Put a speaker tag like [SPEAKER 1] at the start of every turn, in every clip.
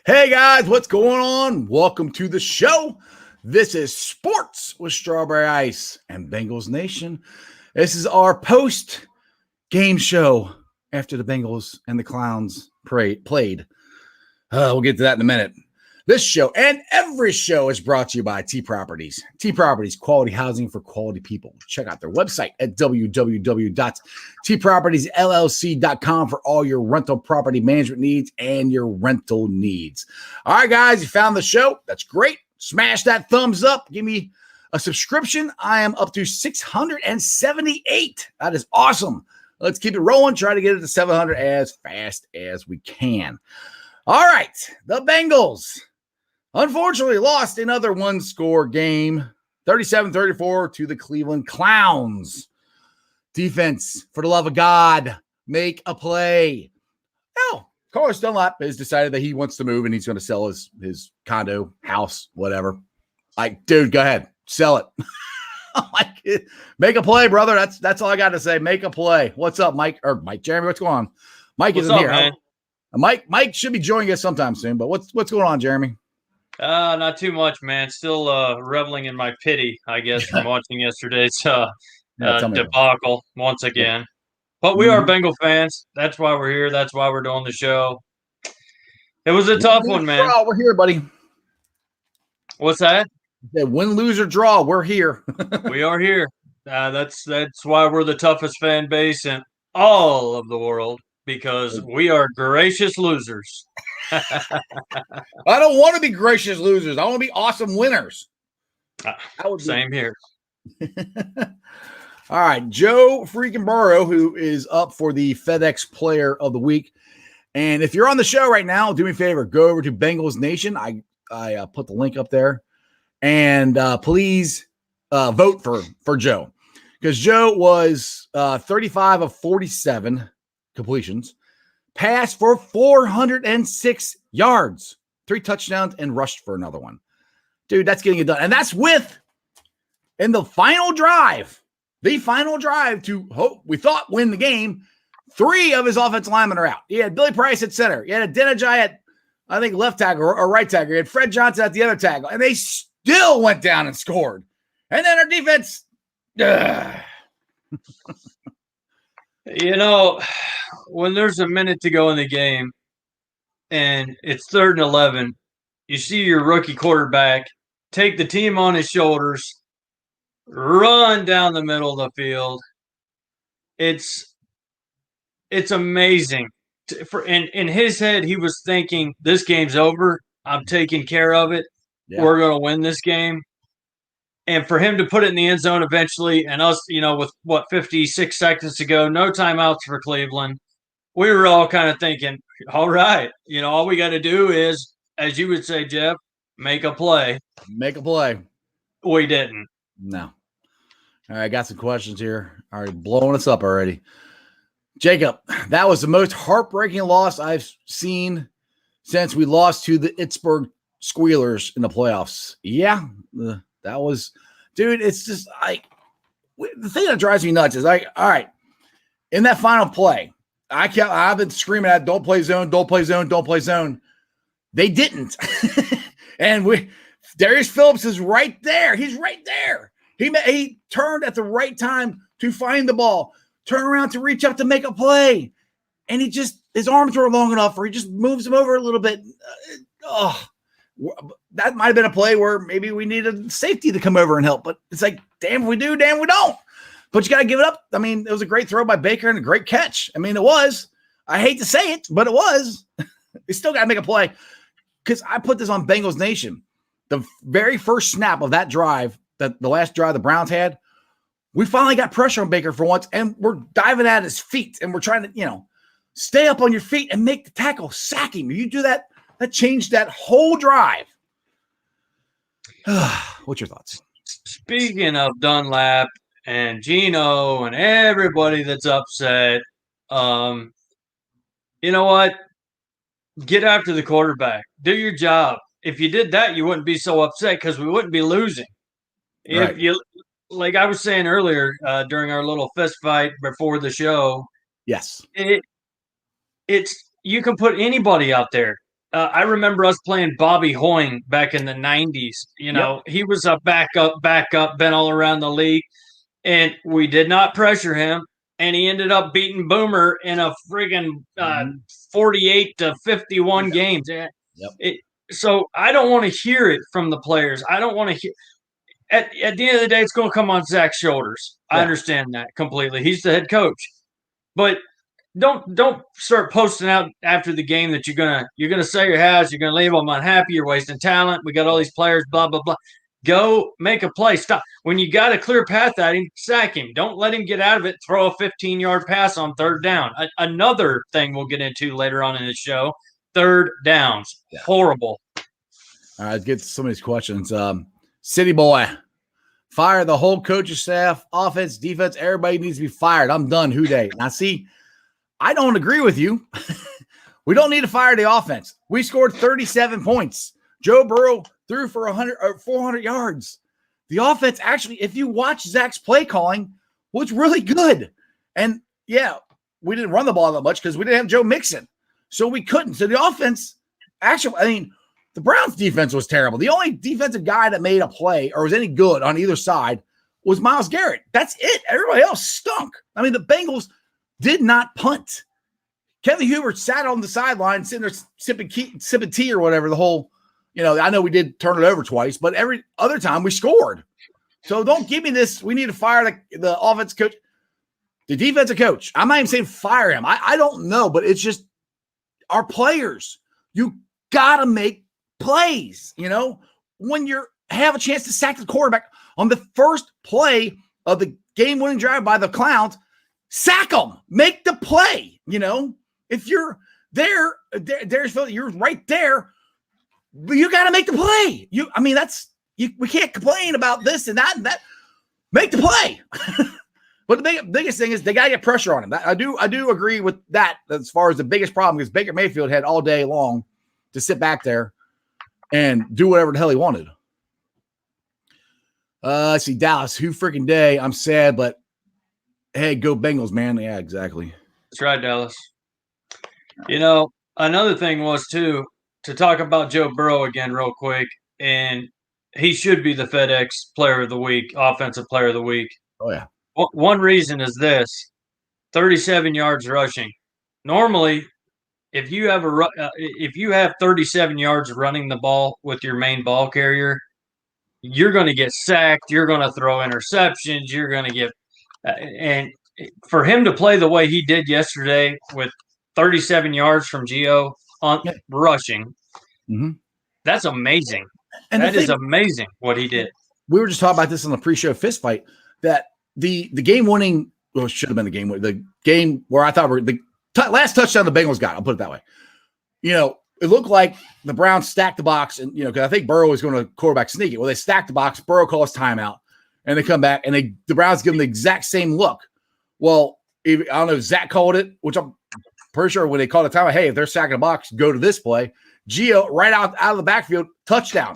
[SPEAKER 1] Hey guys, what's going on? Welcome to the show. This is Sports with Strawberry Ice and Bengals Nation. This is our post game show after the Bengals and the Clowns played. We'll get to that in a minute. This show and every show is brought to you by T Properties. T Properties, quality housing for quality people. Check out their website at www.tpropertiesllc.com for all your rental property management needs and your rental needs. All right, guys, you found the show. That's great. Smash that thumbs up. Give me a subscription. I am up to 678. That is awesome. Let's keep it rolling. Try to get it to 700 as fast as we can. All right, the Bengals unfortunately lost another one-score game, 37-34 to the Cleveland Clowns. Defense, for the love of God, make a play. Oh, Carlos Dunlap has decided that he wants to move and he's going to sell his condo, house, whatever. Like, dude, go ahead, sell it. Like, make a play, brother. That's all I got to say. Make a play. What's up, Mike? Or Mike, Jeremy, what's going on? Mike isn't here. Man? Mike should be joining us sometime soon, but what's going on, Jeremy?
[SPEAKER 2] Not too much, man. Still reveling in my pity, I guess, from watching yesterday's debacle once again. Yeah. But we are Bengal fans. That's why we're here. That's why we're doing the show. It was a tough one, man.
[SPEAKER 1] Draw, we're here, buddy.
[SPEAKER 2] What's that?
[SPEAKER 1] Win, lose, or draw, we're here.
[SPEAKER 2] We are here. That's why we're the toughest fan base in all of the world, because we are gracious losers.
[SPEAKER 1] I don't want to be gracious losers. I want to be awesome winners.
[SPEAKER 2] Same here.
[SPEAKER 1] All right, Joe freaking Burrow, who is up for the FedEx Player of the Week. And if you're on the show right now, do me a favor, go over to Bengals Nation. I put the link up there. And please vote for Joe. Because Joe was 35 of 47 completions. Passed for 406 yards, 3 touchdowns, and rushed for another one. Dude, that's getting it done. And that's in the final drive to hope we thought win the game, 3 of his offensive linemen are out. He had Billy Price at center. He had Adeniji at, I think, left tackle or right tackle. He had Fred Johnson at the other tackle. And they still went down and scored. And then our defense,
[SPEAKER 2] when there's a minute to go in the game and it's 3rd and 11, you see your rookie quarterback take the team on his shoulders, run down the middle of the field. It's amazing. In his head, he was thinking, this game's over. I'm taking care of it. Yeah. We're going to win this game. And for him to put it in the end zone eventually, and us, with 56 seconds to go, no timeouts for Cleveland, we were all kind of thinking, all right, all we got to do is, as you would say, Jeff, make a play.
[SPEAKER 1] Make a play.
[SPEAKER 2] We didn't.
[SPEAKER 1] No. All right, I got some questions here. All right, blowing us up already. Jacob, that was the most heartbreaking loss I've seen since we lost to the Pittsburgh Squealers in the playoffs. Yeah, that was, dude, it's just the thing that drives me nuts is all right, in that final play, I've been screaming at don't play zone, don't play zone, don't play zone. They didn't. And Darius Phillips is right there. He's right there. He turned at the right time to find the ball, turn around to reach up to make a play. And his arms were long enough or he just moves him over a little bit. That might have been a play where maybe we needed safety to come over and help, but it's like, damn if we do, damn we don't. But you got to give it up. I mean, it was a great throw by Baker and a great catch. I mean, it was. I hate to say it, but it was. They still got to make a play because I put this on Bengals Nation. The very first snap of that drive, the last drive the Browns had, we finally got pressure on Baker for once, and we're diving at his feet, and we're trying to, stay up on your feet and make the tackle, sack him. You do that, that changed that whole drive. What's your thoughts?
[SPEAKER 2] Speaking of Dunlap and Gino and everybody that's upset, you know what? Get after the quarterback. Do your job. If you did that, you wouldn't be so upset because we wouldn't be losing. Right. If you, like I was saying earlier during our little fist fight before the show,
[SPEAKER 1] yes,
[SPEAKER 2] it's you can put anybody out there. I remember us playing Bobby Hoying back in the 90s. He was a backup, been all around the league, and we did not pressure him. And he ended up beating Boomer in a friggin' 48-51 games. So I don't want to hear it from the players. I don't want to hear. At the end of the day, it's going to come on Zach's shoulders. I understand that completely. He's the head coach, but don't start posting out after the game that you're gonna sell your house, you're gonna leave them unhappy, you're wasting talent. We got all these players, blah blah blah. Go make a play. Stop when you got a clear path at him. Sack him. Don't let him get out of it. Throw a 15-yard pass on third down. Another thing we'll get into later on in the show. Third downs, horrible.
[SPEAKER 1] All right, let's get to some of these questions. City Boy, fire the whole coaching staff, offense, defense. Everybody needs to be fired. I'm done. Who day? Now see. I don't agree with you. We don't need to fire the offense. We scored 37 points. Joe Burrow threw for 400 yards. The offense actually, if you watch Zach's play calling, was really good. And yeah, we didn't run the ball that much because we didn't have Joe Mixon. So we couldn't. So the offense, actually, the Browns defense was terrible. The only defensive guy that made a play or was any good on either side was Myles Garrett. That's it. Everybody else stunk. The Bengals did not punt. Kevin Hubert sat on the sideline, sitting there sipping tea or whatever. The whole, I know we did turn it over twice, but every other time we scored. So don't give me this. We need to fire the offense coach, the defensive coach. I'm not even saying fire him. I don't know, but it's just our players. You gotta make plays. When you have a chance to sack the quarterback on the first play of the game-winning drive by the Clowns. Sack them. Make the play. If you're there, you're right there. But you got to make the play. We can't complain about this and that and that. Make the play. But the biggest thing is they got to get pressure on him. I do agree with that as far as the biggest problem, because Baker Mayfield had all day long to sit back there and do whatever the hell he wanted. Let's see, Dallas. Who freaking day? I'm sad, but hey, go Bengals, man. Yeah, exactly.
[SPEAKER 2] That's right, Dallas. Another thing was, too, to talk about Joe Burrow again real quick, and he should be the FedEx Player of the Week, Offensive Player of the Week.
[SPEAKER 1] Oh, yeah.
[SPEAKER 2] One reason is this, 37 yards rushing. Normally, if you have 37 yards running the ball with your main ball carrier, you're going to get sacked, you're going to throw interceptions, you're going to get and for him to play the way he did yesterday with 37 yards from Gio on rushing, that's amazing. And that is amazing what he did.
[SPEAKER 1] We were just talking about this in the pre-show fist fight, that the game-winning, well, it should have been the game where I thought the last touchdown the Bengals got, I'll put it that way. It looked like the Browns stacked the box, and because I think Burrow was going to quarterback sneak it. Well, they stacked the box. Burrow calls timeout, and they come back, and the Browns give them the exact same look. Well, I don't know if Zach called it, which I'm pretty sure when they called the timeout, hey, if they're stacking a box, go to this play. Gio right out of the backfield, touchdown.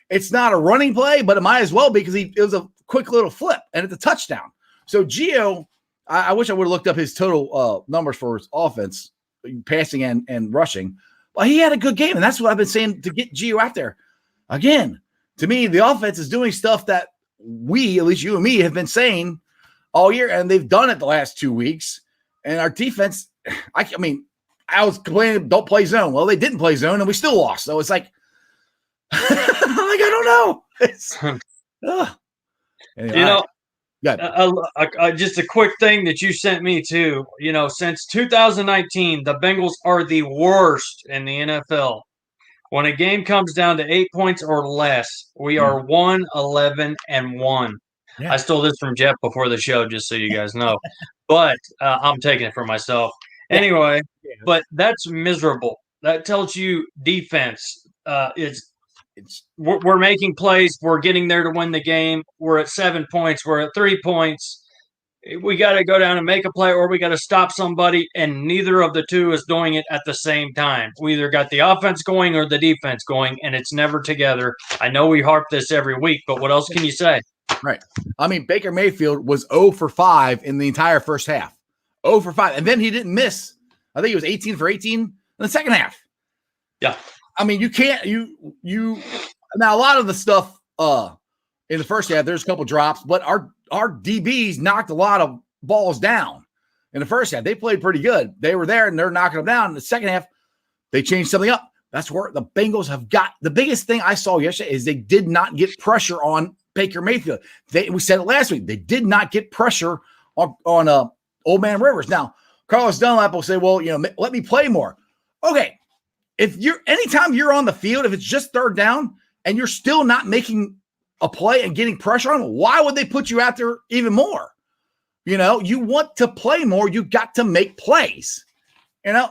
[SPEAKER 1] It's not a running play, but it might as well be because it was a quick little flip, and it's a touchdown. So Gio, I wish I would have looked up his total numbers for his offense, passing and rushing. Well, he had a good game, and that's what I've been saying to get Gio out there. Again, to me, the offense is doing stuff that we, at least you and me, have been saying all year, and they've done it the last 2 weeks. And our defense, I was complaining, don't play zone. Well, they didn't play zone, and we still lost. So it's like, I don't know. It's, anyway,
[SPEAKER 2] just a quick thing that you sent me too. Since 2019, the Bengals are the worst in the NFL. When a game comes down to 8 points or less, we are 1-11-1. Yeah. I stole this from Jeff before the show, just so you guys know. But I'm taking it for myself. Anyway, but that's miserable. That tells you defense. We're making plays. We're getting there to win the game. We're at 7 points. We're at 3 points. We got to go down and make a play, or we got to stop somebody, and neither of the two is doing it at the same time. We either got the offense going or the defense going, and it's never together. I know we harp this every week, but what else can you say?
[SPEAKER 1] Right. Baker Mayfield was 0 for 5 in the entire first half. 0 for 5. And then he didn't miss. I think he was 18 for 18 in the second half.
[SPEAKER 2] Yeah.
[SPEAKER 1] I mean, you can't now a lot of the stuff in the first half, there's a couple drops, but our DBs knocked a lot of balls down in the first half. They played pretty good. They were there and they're knocking them down. In the second half, they changed something up. That's where the Bengals have got the biggest thing I saw yesterday is they did not get pressure on Baker Mayfield. We said it last week. They did not get pressure on Old Man Rivers. Now, Carlos Dunlap will say, well, let me play more. Okay. Anytime you're on the field, if it's just third down and you're still not making a play and getting pressure on them, why would they put you out there even more? You want to play more. You got to make plays. Anyway,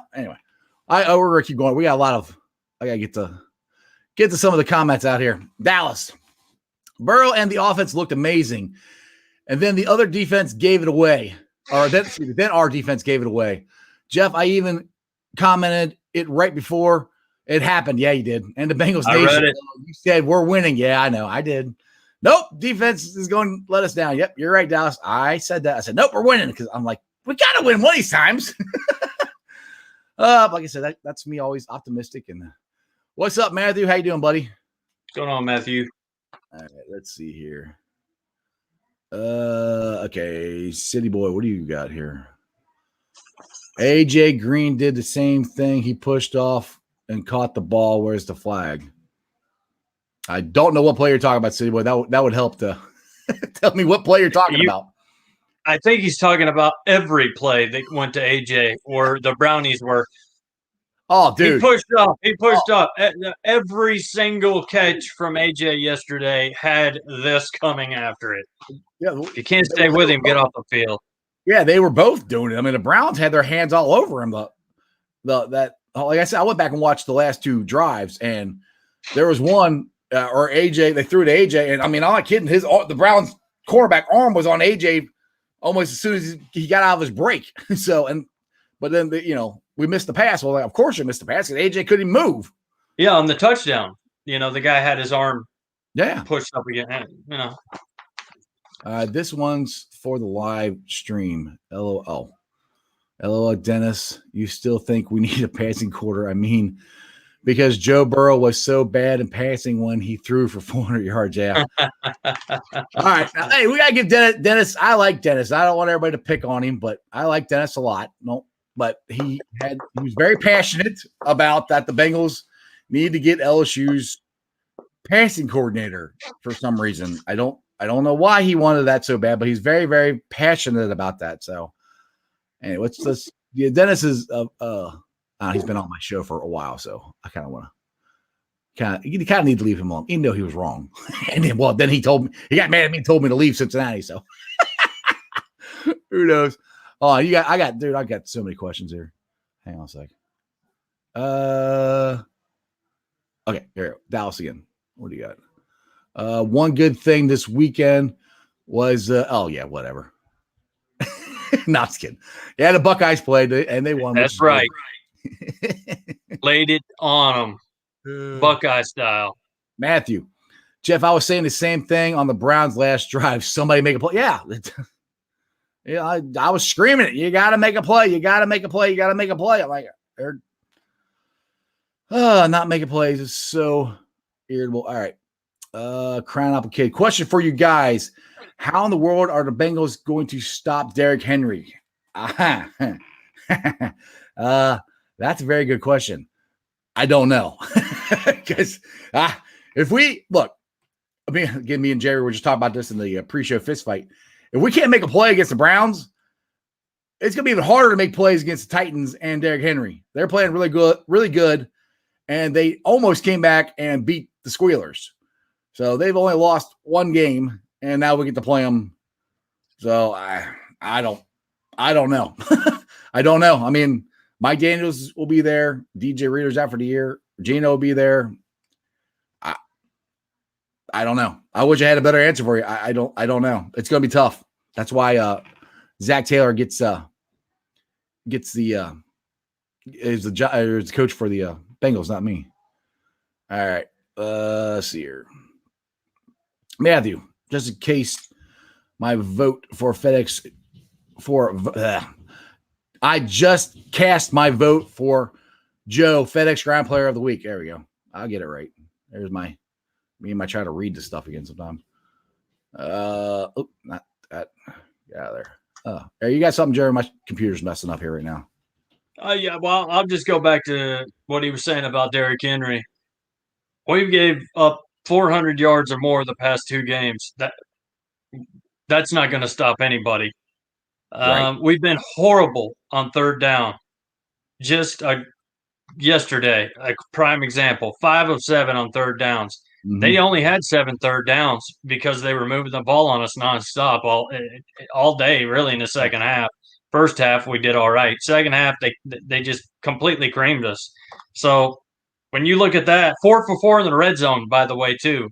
[SPEAKER 1] we're going to keep going. We got I got to get to some of the comments out here. Dallas. Burrow and the offense looked amazing. And then the other defense gave it away. Then our defense gave it away. Jeff, I even commented it right before it happened. Yeah, you did. And the Bengals Nation, you said we're winning. Yeah, I know. I did. Nope, defense is going to let us down. Yep, you're right, Dallas. I said that. I said, nope, we're winning because I'm like, we got to win one of these times. Like I said, that's me always optimistic. And what's up, Matthew? How you doing, buddy?
[SPEAKER 2] What's going on, Matthew?
[SPEAKER 1] All right, let's see here. Okay, City Boy, what do you got here? AJ Green did the same thing. He pushed off and caught the ball. Where's the flag? I don't know what play you're talking about, City Boy. That would help to tell me what play you're talking about.
[SPEAKER 2] I think he's talking about every play that went to AJ or the Brownies were.
[SPEAKER 1] Oh, dude.
[SPEAKER 2] He pushed up. Every single catch from AJ yesterday had this coming after it.
[SPEAKER 1] Yeah,
[SPEAKER 2] if you can't stay with him, get off the field.
[SPEAKER 1] Yeah, they were both doing it. I mean, the Browns had their hands all over him. Like I said, I went back and watched the last two drives, and there was one or AJ. They threw to AJ, and I mean, I'm not kidding. The Browns quarterback arm was on AJ almost as soon as he got out of his break. But then we missed the pass. Well, of course you missed the pass because AJ couldn't move.
[SPEAKER 2] Yeah, on the touchdown, the guy had his arm pushed up again.
[SPEAKER 1] This one's for the live stream. LOL. LOL, Dennis. You still think we need a passing quarter? I mean, because Joe Burrow was so bad in passing when he threw for 400 yards. Yeah. All right. Now, hey, we got to give Dennis. I like Dennis. I don't want everybody to pick on him, but I like Dennis a lot. No, but he was very passionate about that the Bengals need to get LSU's passing coordinator for some reason. I don't know why he wanted that so bad, but he's very, very passionate about that. So, anyway, let's just Dennis is he's been on my show for a while, so I kind of want to you kind of need to leave him alone, even though he was wrong. And then he told me he got mad at me and told me to leave Cincinnati. So who knows? Oh, I got so many questions here. Hang on a sec. Okay, here we go. Dallas again. What do you got? One good thing this weekend was whatever. Not just kidding. Yeah, the Buckeyes played and they won.
[SPEAKER 2] That's right. Laid it on them, Buckeye style.
[SPEAKER 1] Matthew, Jeff, I was saying the same thing on the Browns' last drive. Somebody make a play. Yeah, I was screaming it. You got to make a play. You got to make a play. You got to make a play. I'm like, not making plays is so irritable. All right. Crown Apple Kid. Question for you guys. How in the world are the Bengals going to stop Derrick Henry? That's a very good question. I don't know. Because if we look, me and Jerry were just talking about this in the pre-show fist fight. If we can't make a play against the Browns, it's going to be even harder to make plays against the Titans and Derrick Henry. They're playing really good, and they almost came back and beat the Squealers. So they've only lost one game, and now we get to play them. So I don't know. I don't know. I mean, Mike Daniels will be there. DJ Reader's out for the year. Gino will be there. I don't know. I wish I had a better answer for you. I don't know. It's going to be tough. That's why Zach Taylor is the coach for the Bengals, not me. All right. Let's see here. Matthew, just in case my vote for FedEx I just cast my vote for Joe, FedEx Ground Player of the Week. There we go. I'll get it right. There's me and I try to read this stuff again sometimes. Not that. Get out of there. Hey, you got something, Jerry? My computer's messing up here right now.
[SPEAKER 2] Yeah, well, I'll just go back to what he was saying about Derrick Henry. We've gave up 400 yards or more the past 2 games. That's not going to stop anybody.
[SPEAKER 1] Right.
[SPEAKER 2] We've been horrible on third down. Just yesterday, a prime example, 5 of 7 on third downs.
[SPEAKER 1] Mm-hmm.
[SPEAKER 2] They only had 7 third downs because they were moving the ball on us nonstop all day, really, in the second half. First half, we did all right. Second half, they just completely creamed us. So when you look at that, 4 for 4 in the red zone, by the way, too.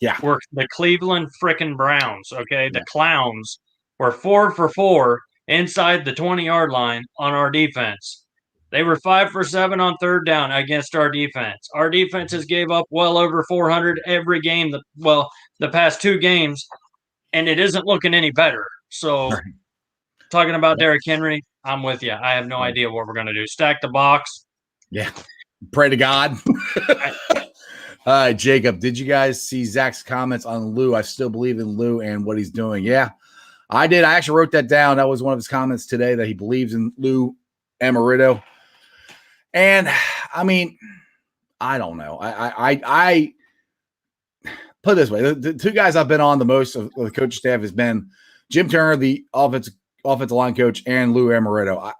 [SPEAKER 1] Yeah.
[SPEAKER 2] We're the Cleveland frickin' Browns, okay? The Clowns were 4 for 4 inside the 20-yard line on our defense. They were 5 for 7 on third down against our defense. Our defense has gave up well over 400 every game, the past 2 games, and it isn't looking any better. So talking about Derrick Henry, I'm with you. I have no idea what we're going to do. Stack the box.
[SPEAKER 1] Yeah. Pray to God. All right, Jacob, did you guys see Zach's comments on Lou? I still believe in Lou and what he's doing. Yeah, I did. I actually wrote that down. That was one of his comments today, that he believes in Lou Amarito. And I mean, I don't know. I put it this way. The 2 guys I've been on the most of the coaching staff has been Jim Turner, the offensive line coach, and Lou Amarito.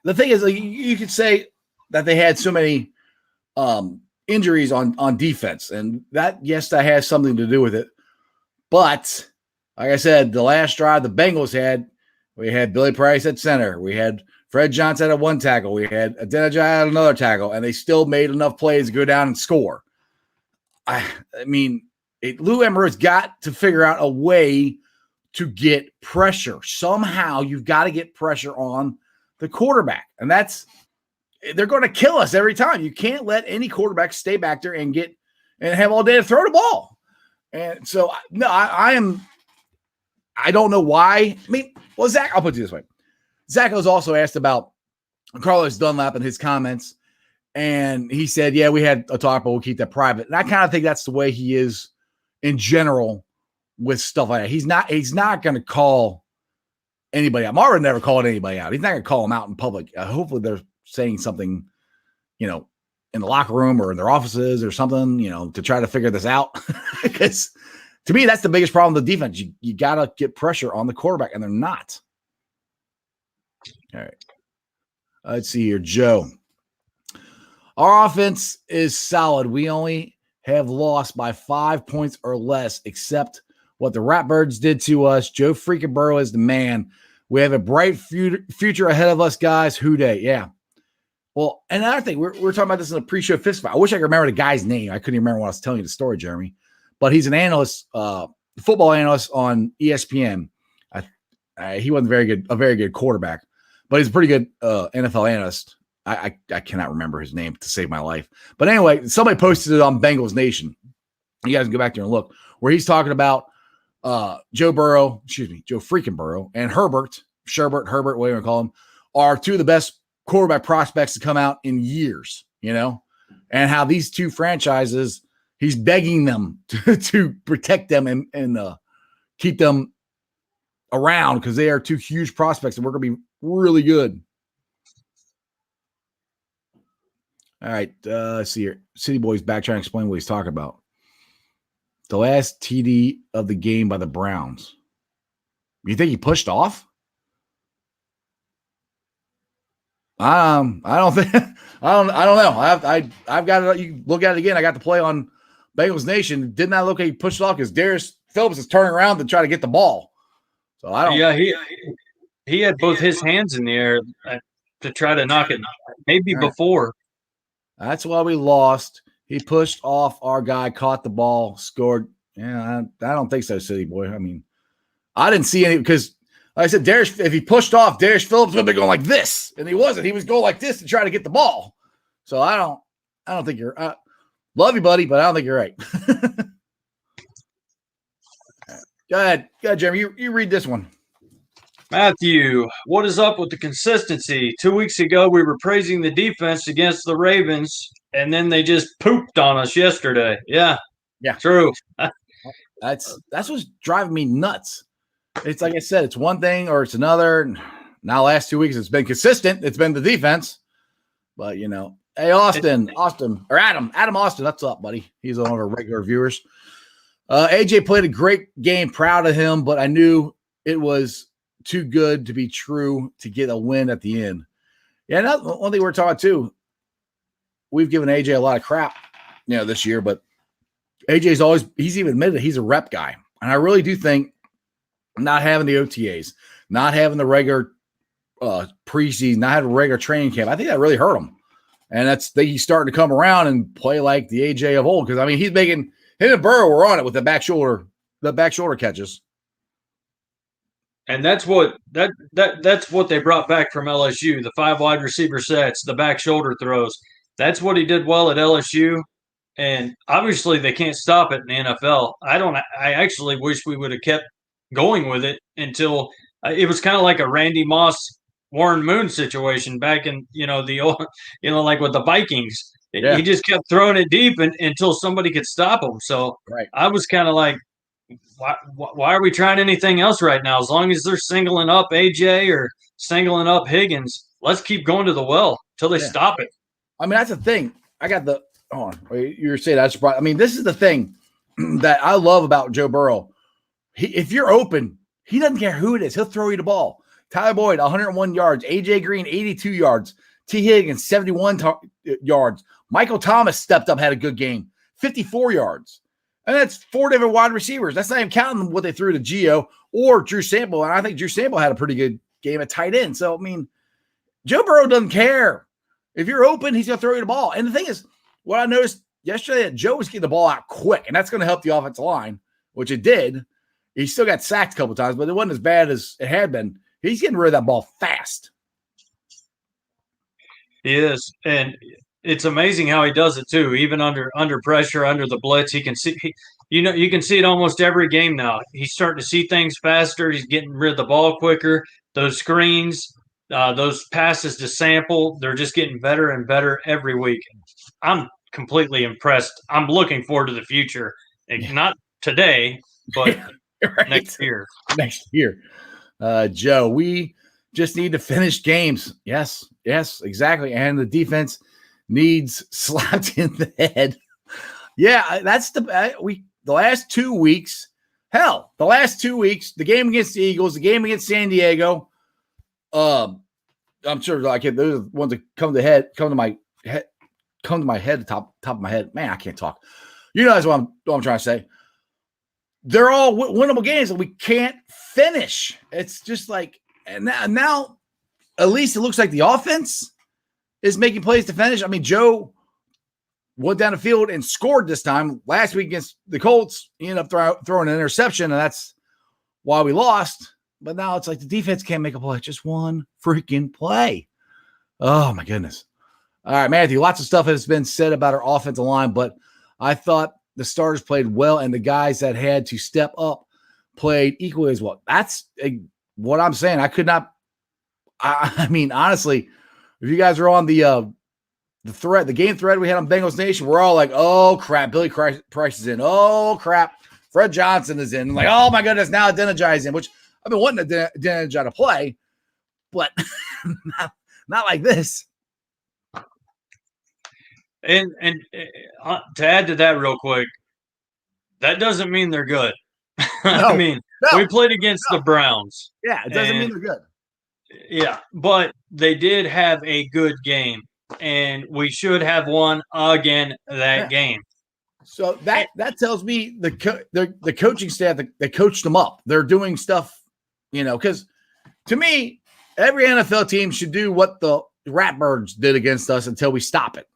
[SPEAKER 1] The thing is, like, you could say that they had so many injuries on defense, and that has something to do with it. But like I said, the last drive the Bengals had, we had Billy Price at center, we had Fred Johnson at 1 tackle, we had Adeniji at another tackle, and they still made enough plays to go down and score. I mean, Lou Amarito's got to figure out a way to get pressure. Somehow you've got to get pressure on the quarterback, and they're going to kill us every time. You can't let any quarterback stay back there and have all day to throw the ball. And so, no, I don't know why. I mean, well, Zach, I'll put it this way. Zach was also asked about Carlos Dunlap and his comments, and he said, yeah, we had a talk, but we'll keep that private. And I kind of think that's the way he is in general with stuff like that. He's not going to call anybody out. Marvin never called anybody out. He's not going to call them out in public. Hopefully they're saying something, in the locker room or in their offices or something, to try to figure this out. Because to me, that's the biggest problem with the defense. You got to get pressure on the quarterback, and they're not. All right. Let's see here, Joe. Our offense is solid. We only have lost by 5 points or less, except what the Ratbirds did to us. Joe freaking Burrow is the man. We have a bright future ahead of us, guys. Hooday. Yeah. Well, and another thing, we're talking about this in a pre-show fist fight. I wish I could remember the guy's name. I couldn't even remember when I was telling you the story, Jeremy. But he's an analyst, football analyst on ESPN. He wasn't a very good quarterback, but he's a pretty good NFL analyst. I cannot remember his name to save my life. But anyway, somebody posted it on Bengals Nation. You guys can go back there and look, where he's talking about Joe freaking Burrow, and Herbert, whatever you want to call him, are 2 of the best quarterback prospects to come out in years, and how these 2 franchises, he's begging them to protect them and keep them around, because they are 2 huge prospects and we're going to be really good. All right. Let's see here. City Boy's back trying to explain what he's talking about. The last TD of the game by the Browns. You think he pushed off? I don't think. I don't know. I've got it. You look at it again. I got the play on Bengals Nation. Did not look like he pushed off, because Darius Phillips is turning around to try to get the ball. So I don't.
[SPEAKER 2] Yeah, he had both his hands in the air to try to knock it. Maybe before.
[SPEAKER 1] That's why we lost. He pushed off our guy, caught the ball, scored. Yeah, I don't think so, City Boy. I mean, I didn't see any, because like I said, if he pushed off, Darius Phillips would be going like this, and he wasn't. He was going like this to try to get the ball. So I don't think you're. Love you, buddy, but I don't think you're right. Go ahead, Jeremy. You read this one.
[SPEAKER 2] Matthew, what is up with the consistency? 2 weeks ago, we were praising the defense against the Ravens, and then they just pooped on us yesterday. Yeah,
[SPEAKER 1] Yeah,
[SPEAKER 2] true.
[SPEAKER 1] that's what's driving me nuts. It's like I said, it's one thing or it's another. Now, last 2 weeks, it's been consistent. It's been the defense, but hey, Austin, or Adam Austin, what's up, buddy? He's one of our regular viewers. AJ played a great game. Proud of him, but I knew it was too good to be true to get a win at the end. Yeah, one thing we're talking too. We've given AJ a lot of crap, this year, but he's even admitted he's a rep guy, and I really do think not having the OTAs, not having the regular preseason, not having a regular training camp, I think that really hurt him, and he's starting to come around and play like the AJ of old. Because I mean, he's making him and Burrow were on it with the back shoulder catches.
[SPEAKER 2] And that's what they brought back from LSU, the 5 wide receiver sets, the back shoulder throws. That's what he did well at LSU, and obviously they can't stop it in the NFL. I actually wish we would have kept going with it until it was kind of like a Randy Moss, Warren Moon situation back in the old, like with the Vikings. Yeah. He just kept throwing it deep until somebody could stop him. So
[SPEAKER 1] right.
[SPEAKER 2] I was kind of like, why are we trying anything else right now? As long as they're singling up AJ or singling up Higgins, let's keep going to the well till they stop it.
[SPEAKER 1] I mean, that's the thing. I got the you were saying that's right. I mean, this is the thing that I love about Joe Burrow. If you're open, he doesn't care who it is. He'll throw you the ball. Tyler Boyd, 101 yards. AJ Green, 82 yards. T. Higgins, 71 yards. Michael Thomas stepped up, had a good game, 54 yards. And that's 4 different wide receivers. That's not even counting what they threw to Gio or Drew Sample. And I think Drew Sample had a pretty good game at tight end. So, I mean, Joe Burrow doesn't care. If you're open, he's going to throw you the ball. And the thing is, what I noticed yesterday, that Joe was getting the ball out quick, and that's going to help the offensive line, which it did. He still got sacked a couple times, but it wasn't as bad as it had been. He's getting rid of that ball fast.
[SPEAKER 2] He is. And it's amazing how he does it too. Even under pressure, under the blitz, he can see. You can see it almost every game now. He's starting to see things faster. He's getting rid of the ball quicker. Those screens, those passes to Sample, they're just getting better and better every week. I'm completely impressed. I'm looking forward to the future. Not today, but
[SPEAKER 1] right.
[SPEAKER 2] Next year.
[SPEAKER 1] Joe, we just need to finish games. Yes, exactly. And the defense needs slapped in the head. Yeah, that's the last 2 weeks. Hell, the last 2 weeks, the game against the Eagles, the game against San Diego. I'm sure those are the ones that come to my head, the top of my head. Man, I can't talk. That's what I'm trying to say. They're all winnable games that we can't finish. It's just like, and now at least it looks like the offense is making plays to finish. I mean, Joe went down the field and scored this time. Last week against the Colts, he ended up throwing an interception, and that's why we lost. But now it's like the defense can't make a play. Just one freaking play. Oh, my goodness. All right, Matthew, lots of stuff has been said about our offensive line, but I thought the starters played well, and the guys that had to step up played equally as well. That's what I'm saying. I could not – I mean, honestly, if you guys are on the thread, the game thread we had on Bengals Nation, we're all like, oh, crap, Billy Price is in. Oh, crap, Fred Johnson is in. I'm like, oh, my goodness, now Adeniji is in, which I've been wanting Adeniji to play, but not like this.
[SPEAKER 2] And to add to that real quick, that doesn't mean they're good. I mean, we played against the Browns.
[SPEAKER 1] Yeah, it doesn't mean they're good.
[SPEAKER 2] Yeah, but they did have a good game, and we should have won again that game.
[SPEAKER 1] So that tells me the coaching staff, they coached them up. They're doing stuff, because to me, every NFL team should do what the Ratbirds did against us until we stop it.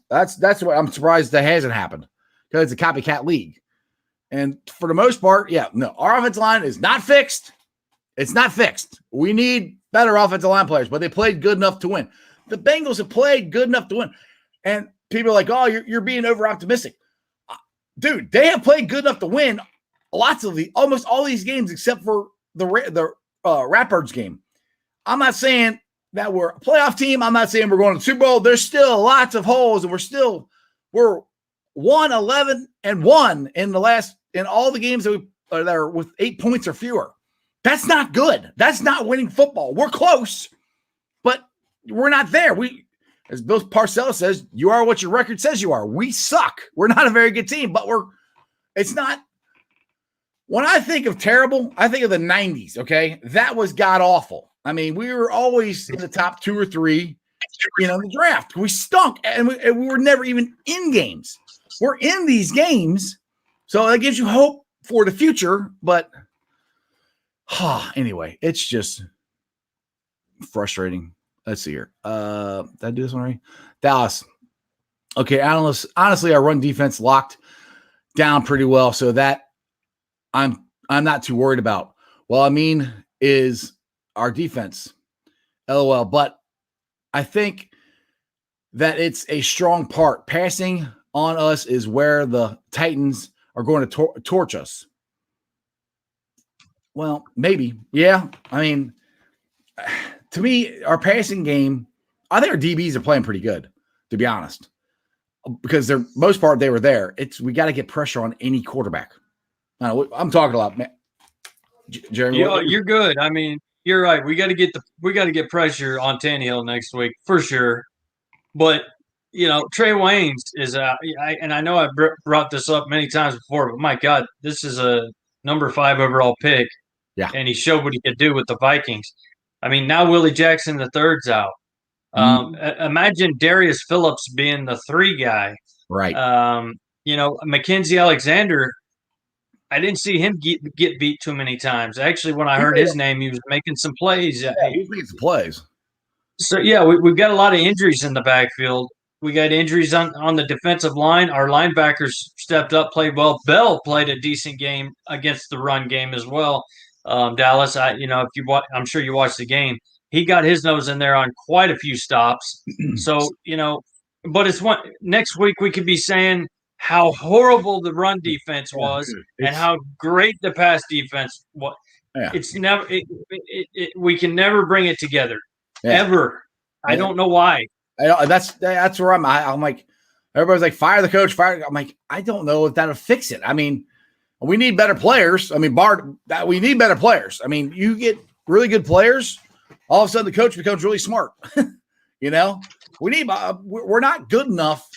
[SPEAKER 1] That's what I'm surprised that hasn't happened, because it's a copycat league. And for the most part, our offensive line is not fixed. It's not fixed. We need better offensive line players, but they played good enough to win. The Bengals have played good enough to win. And people are like, oh, you're being over optimistic. Dude, they have played good enough to win almost all these games except for the Ratbirds game. I'm not saying that we're a playoff team. I'm not saying we're going to the Super Bowl. There's still lots of holes, and we're 1-11-1 in all the games that are with 8 points or fewer. That's not good. That's not winning football. We're close, but we're not there. As Bill Parcells says, you are what your record says you are. We suck. We're not a very good team, but it's not. When I think of terrible, I think of the 90s, okay? That was god-awful. I mean, we were always in the top 2 or 3, in the draft. We stunk, and we were never even in games. We're in these games, so that gives you hope for the future, but anyway, it's just frustrating. Let's see here. Did I do this one right? Dallas. Okay, honestly, our run defense locked down pretty well, so that I'm not too worried about. Well, I mean, is our defense. LOL. But I think that it's a strong part. Passing on us is where the Titans are going to torch us. Well, maybe. Yeah. I mean, to me, our passing game, I think our DBs are playing pretty good, to be honest, because they're most part they were there. We got to get pressure on any quarterback. I'm talking a lot, man. Jeremy,
[SPEAKER 2] you're good. I mean, you're right. We got to get pressure on Tannehill next week for sure. But Trey Waynes is and I know I brought this up many times before, but my God, this is a number 5 overall pick.
[SPEAKER 1] Yeah,
[SPEAKER 2] and he showed what he could do with the Vikings. I mean, now Willie Jackson III's out. Imagine Darius Phillips being the 3 guy.
[SPEAKER 1] Right.
[SPEAKER 2] Mackenzie Alexander. I didn't see him get beat too many times. Actually, when I heard his name, he was making some plays.
[SPEAKER 1] Yeah, he was making some plays.
[SPEAKER 2] So, yeah, we've got a lot of injuries in the backfield. We got injuries on the defensive line. Our linebackers stepped up, played well. Bell played a decent game against the run game as well. Dallas, if you watch, I'm sure you watched the game. He got his nose in there on quite a few stops. So, but next week we could be saying how horrible the run defense was and how great the pass defense was.
[SPEAKER 1] Yeah.
[SPEAKER 2] It's never. We can never bring it together ever. I don't know why.
[SPEAKER 1] That's where I'm. I'm like, everybody's like, fire the coach. Fire. I'm like, I don't know if that'll fix it. I mean, we need better players. I mean, we need better players. I mean, you get really good players, all of a sudden the coach becomes really smart. We need. We're not good enough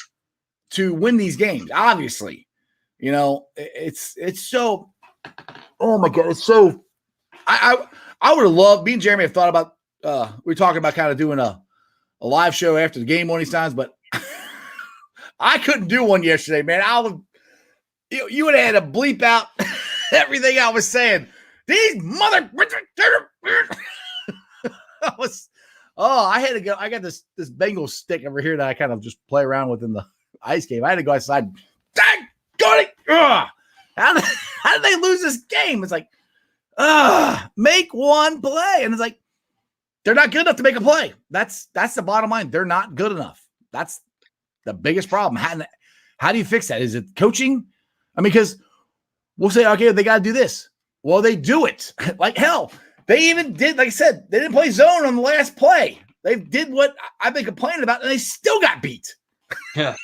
[SPEAKER 1] to win these games. Obviously, it's so. Oh my God, it's so. I would have loved. Me and Jeremy have thought about. We were talking about kind of doing a live show after the game one of these times, but I couldn't do one yesterday, man. You would have had to bleep out everything I was saying. These mother. I had to go. I got this Bengals stick over here that I kind of just play around with in the ice game. I had to go outside. Dang, got it. How did they lose this game? It's like, make one play. And it's like, they're not good enough to make a play. That's the bottom line. They're not good enough. That's the biggest problem. How do you fix that? Is it coaching? I mean, because we'll say, okay, they got to do this. Well, they do it. Like hell. They even did, like I said, they didn't play zone on the last play. They did what I've been complaining about, and they still got beat.
[SPEAKER 2] Yeah.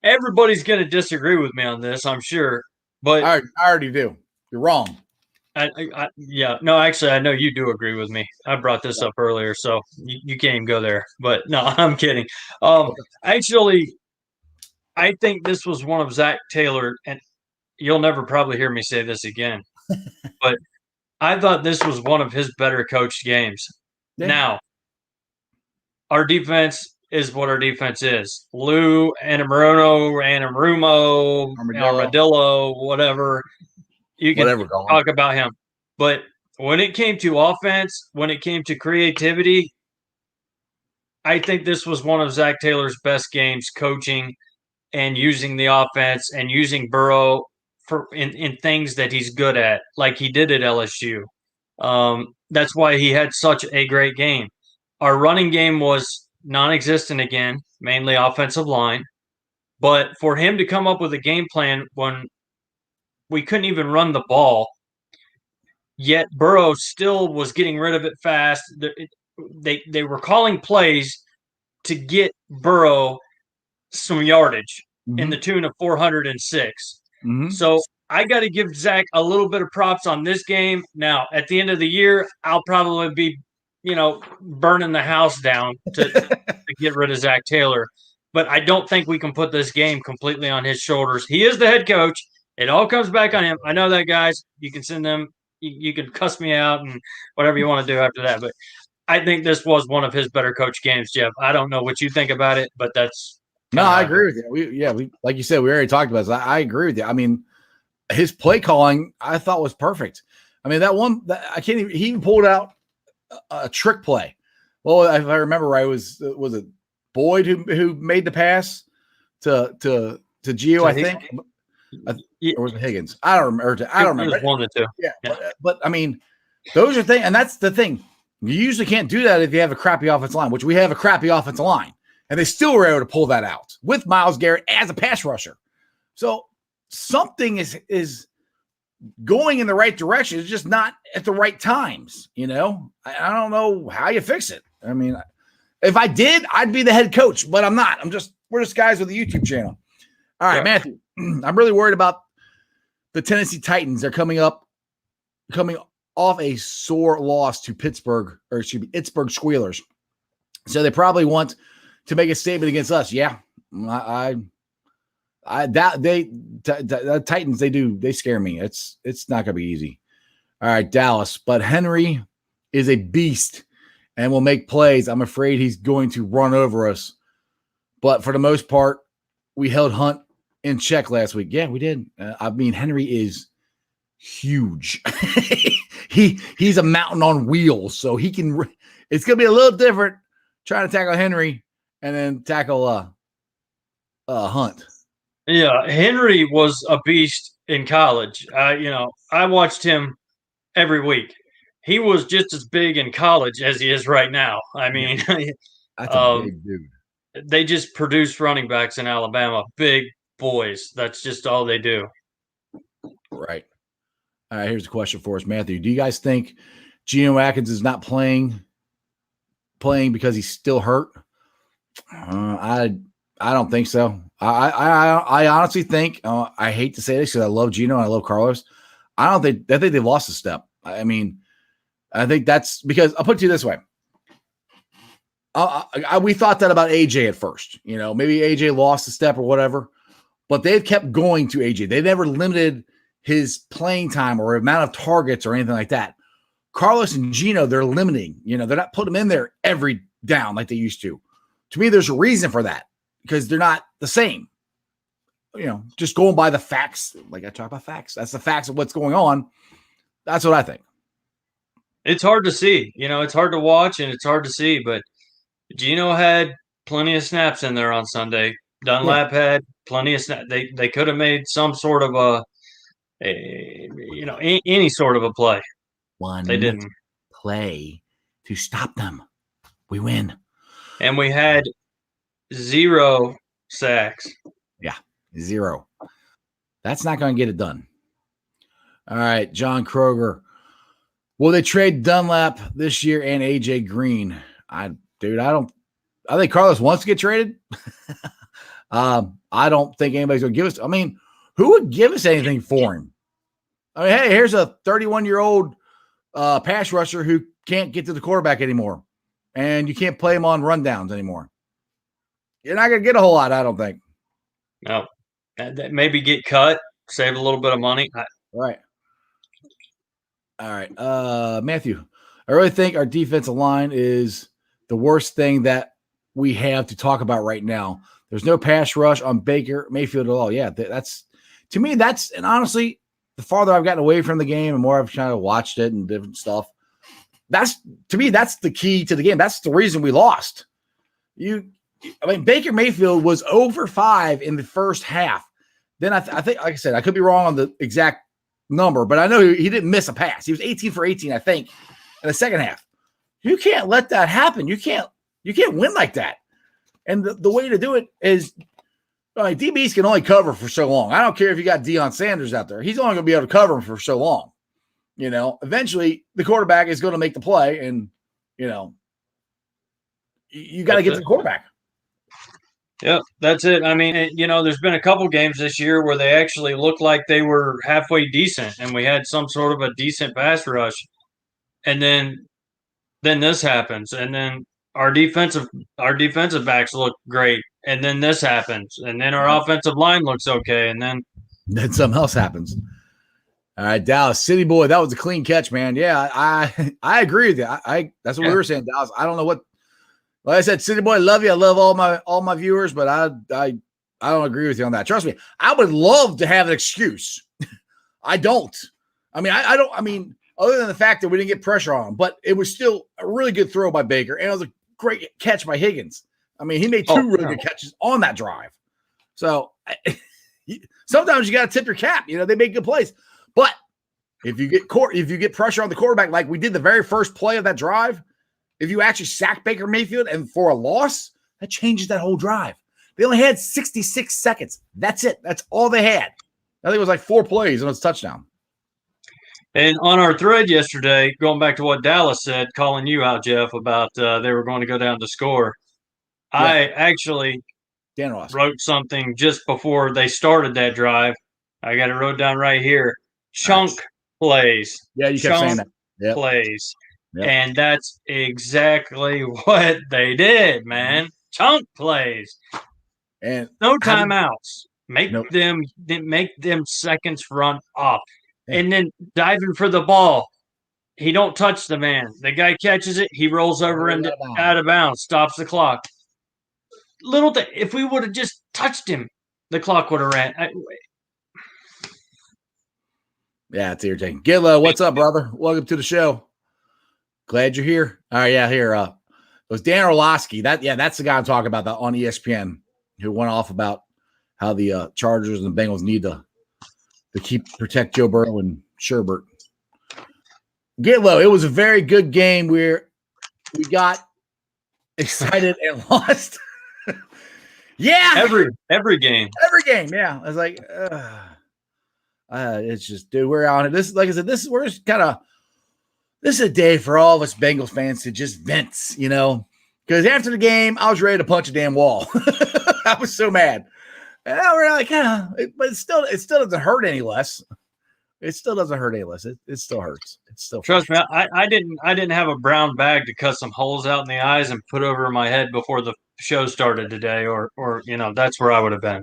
[SPEAKER 2] Everybody's going to disagree with me on this, I'm sure. But
[SPEAKER 1] I already do. You're wrong.
[SPEAKER 2] No, actually, I know you do agree with me. I brought this up earlier, so you can't even go there. But no, I'm kidding. Actually, I think this was one of Zach Taylor, and you'll never probably hear me say this again, but I thought this was one of his better coached games. Yeah. Now, our defense is what our defense is. Lou, Anarumo, Armadillo, whatever. You can talk about him. But when it came to offense, when it came to creativity, I think this was one of Zach Taylor's best games coaching and using the offense and using Burrow in things that he's good at, like he did at LSU. That's why he had such a great game. Our running game was non-existent again, mainly offensive line. But for him to come up with a game plan when we couldn't even run the ball, yet Burrow still was getting rid of it fast. They were calling plays to get Burrow some yardage in the tune of 406. So I got to give Zach a little bit of props on this game. Now, at the end of the year, I'll probably be, burning the house down to get rid of Zach Taylor. But I don't think we can put this game completely on his shoulders. He is the head coach. It all comes back on him. I know that, guys. You can send them. You can cuss me out and whatever you want to do after that. But I think this was one of his better coach games, Jeff. I don't know what you think about it, but that's
[SPEAKER 1] no, I agree with you. We like you said, we already talked about this. I agree with you. I mean, his play calling I thought was perfect. I mean, I can't even. He even pulled out a trick play. Well, if I remember right, was it Boyd who made the pass to Gio? I think, or was it Higgins? I don't remember. I don't remember.
[SPEAKER 2] One of the two.
[SPEAKER 1] Yeah. But I mean, those are things, and that's the thing. You usually can't do that if you have a crappy offensive line, which we have a crappy offensive line. And they still were able to pull that out with Myles Garrett as a pass rusher. So something is going in the right direction. It's just not at the right times. I don't know how you fix it. I mean, if I did, I'd be the head coach, but I'm not. We're just guys with a YouTube channel. All right, Matthew, I'm really worried about the Tennessee Titans. They're coming off a sore loss to Pittsburgh Squealers. So they probably want to make a statement against us. Yeah. The Titans, they scare me. It's not going to be easy. All right, Dallas, but Henry is a beast and will make plays. I'm afraid he's going to run over us. But for the most part, we held Hunt in check last week. Yeah, we did. I mean, Henry is huge. He's a mountain on wheels, so he can. It's going to be a little different trying to tackle Henry and then tackle Hunt.
[SPEAKER 2] Yeah, Henry was a beast in college. I watched him every week. He was just as big in college as he is right now. I mean,
[SPEAKER 1] that's a big dude.
[SPEAKER 2] They just produce running backs in Alabama, big boys. That's just all they do.
[SPEAKER 1] Right. All right, here's a question for us, Matthew. Do you guys think Geno Atkins is not playing because he's still hurt? I don't think so. I honestly think I hate to say this because I love Geno and I love Carlos. I think they've lost a step. I mean, I think that's because I'll put it to you this way. We thought that about AJ at first. Maybe AJ lost a step or whatever, but they've kept going to AJ. They never limited his playing time or amount of targets or anything like that. Carlos and Geno, they're limiting. They're not putting him in there every down like they used to. To me, there's a reason for that because they're not the same. Just going by the facts. Like I talk about facts. That's the facts of what's going on. That's what I think.
[SPEAKER 2] It's hard to see. It's hard to watch and it's hard to see. But Geno had plenty of snaps in there on Sunday. Dunlap had plenty of snaps. They could have made some sort of any sort of a play. They didn't
[SPEAKER 1] play to stop them. We win.
[SPEAKER 2] And we had 0 sacks.
[SPEAKER 1] Yeah, 0. That's not going to get it done. All right, John Kroger. Will they trade Dunlap this year and AJ Green? I think Carlos wants to get traded. I don't think anybody's going to give us. I mean, who would give us anything for him? I mean, hey, here's a 31-year-old pass rusher who can't get to the quarterback anymore, and you can't play him on rundowns anymore. You're not going to get a whole lot, I don't think.
[SPEAKER 2] No. Maybe get cut, save a little bit of money.
[SPEAKER 1] Right. All right. Matthew, I really think our defensive line is the worst thing that we have to talk about right now. There's no pass rush on Baker Mayfield at all. Yeah, that's to me, and honestly, the farther I've gotten away from the game and more I've kind of watched it and different stuff, that's the key to the game. That's the reason we lost. Baker Mayfield was over 5 in the first half. Then I think, like I said, I could be wrong on the exact number, but I know he didn't miss a pass. He was 18 for 18, I think, in the second half. You can't let that happen. You can't win like that. And the way to do it is DBs can only cover for so long. I don't care if you got Deion Sanders out there. He's only going to be able to cover him for so long. eventually the quarterback is going to make the play, and you got to get to the quarterback.
[SPEAKER 2] Yep, that's it. I mean, there's been a couple games this year where they actually looked like they were halfway decent, and we had some sort of a decent pass rush, and then this happens, and then our defensive backs look great, and then this happens, and then our offensive line looks okay, and then
[SPEAKER 1] something else happens. All right, Dallas, City Boy, that was a clean catch, man. Yeah, I agree with you. That's what we were saying, Dallas. I don't know what. Like I said, City Boy, love you. I love all my viewers, but I don't agree with you on that. Trust me, I would love to have an excuse. I don't. I mean, I don't. I mean, other than the fact that we didn't get pressure on him, but it was still a really good throw by Baker, and it was a great catch by Higgins. I mean, he made two really good catches on that drive. So sometimes you got to tip your cap. They make good plays, but if you get pressure on the quarterback, like we did the very first play of that drive. If you actually sack Baker Mayfield and for a loss, that changes that whole drive. They only had 66 seconds. That's it. That's all they had. I think it was like 4 plays and it was a touchdown.
[SPEAKER 2] And on our thread yesterday, going back to what Dallas said, calling you out, Jeff, about they were going to go down to score. Yeah. I actually wrote something just before they started that drive. I got it wrote down right here. Chunk plays.
[SPEAKER 1] Yeah, you kept saying that.
[SPEAKER 2] Yep. Plays. Yep. And that's exactly what they did, man. Chunk plays. And no timeouts. Make them seconds run off. Yeah. And then diving for the ball. He don't touch the man. The guy catches it. He rolls over and out of bounds. Stops the clock. If we would have just touched him, the clock would have ran.
[SPEAKER 1] Yeah, it's irritating. Gillo, what's up, brother? Welcome to the show. Glad you're here. All right, yeah, here. It was Dan Orlovsky. That's the guy I'm talking about on ESPN who went off about how the Chargers and the Bengals need to protect Joe Burrow and Sherbert. Gillo, it was a very good game where we got excited and lost. Yeah,
[SPEAKER 2] every game,
[SPEAKER 1] yeah. I was like, it's just, dude, we're on it. This, like I said, we're just kind of. This is a day for all of us Bengals fans to just vent, because after the game, I was ready to punch a damn wall. I was so mad. And we're like, but it still doesn't hurt any less. It still doesn't hurt any less. It still hurts. It still
[SPEAKER 2] trust me. I didn't have a brown bag to cut some holes out in the eyes and put over my head before the show started today, or that's where I would have been.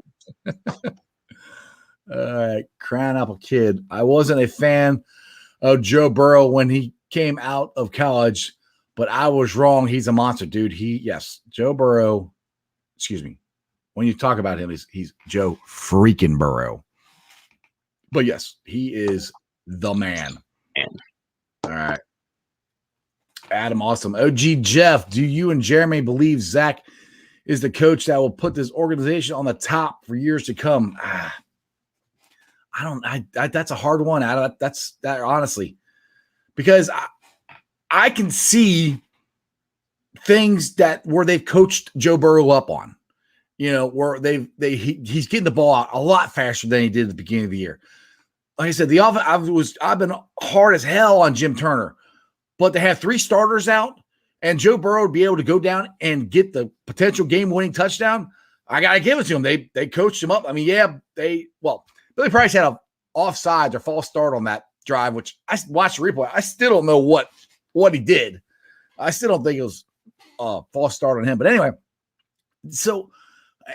[SPEAKER 1] All right, Crown Apple Kid. I wasn't a fan of Joe Burrow when he came out of college, but I was wrong. He's a monster, dude. Joe Burrow. Excuse me. When you talk about him, he's Joe freaking Burrow. But yes, he is the man. All right. Adam, awesome. OG Jeff, do you and Jeremy believe Zach is the coach that will put this organization on the top for years to come? That's a hard one, Adam. That's honestly, because I can see things where they've coached Joe Burrow up on, where he's getting the ball out a lot faster than he did at the beginning of the year. Like I said, the offense, I've been hard as hell on Jim Turner, but to have 3 starters out and Joe Burrow would be able to go down and get the potential game-winning touchdown, I got to give it to him. They coached him up. I mean, Billy Price had a offsides or false start on that drive, which I watched the replay. I still don't know what he did. I still don't think it was a false start on him. But anyway, so,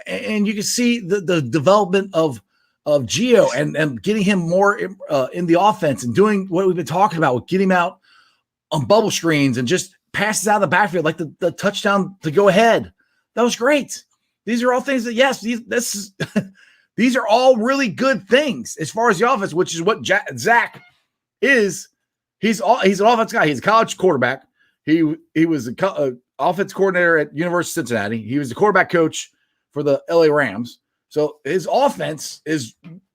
[SPEAKER 1] and you can see the development of Gio and getting him more in the offense and doing what we've been talking about with getting him out on bubble screens and just passes out of the backfield like the touchdown to go ahead. That was great. These are all things that, yes, these are all really good things as far as the offense, which is what Zach is. He's an offense guy. He's a college quarterback. He was an offense coordinator at University of Cincinnati. He was the quarterback coach for the LA Rams. So his offense is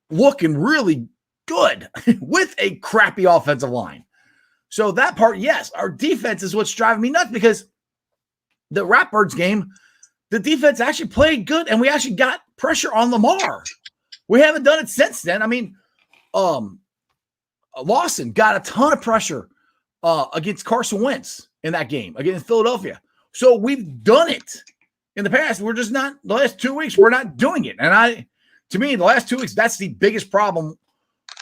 [SPEAKER 1] looking really good with a crappy offensive line. So that part, yes, our defense is what's driving me nuts, because the Ratbirds game, the defense actually played good, and we actually got pressure on Lamar. We haven't done it since then. I mean, Lawson got a ton of pressure against Carson Wentz in that game against Philadelphia. So we've done it in the past. We're just not, the last 2 weeks, we're not doing it. And to me, the last 2 weeks, that's the biggest problem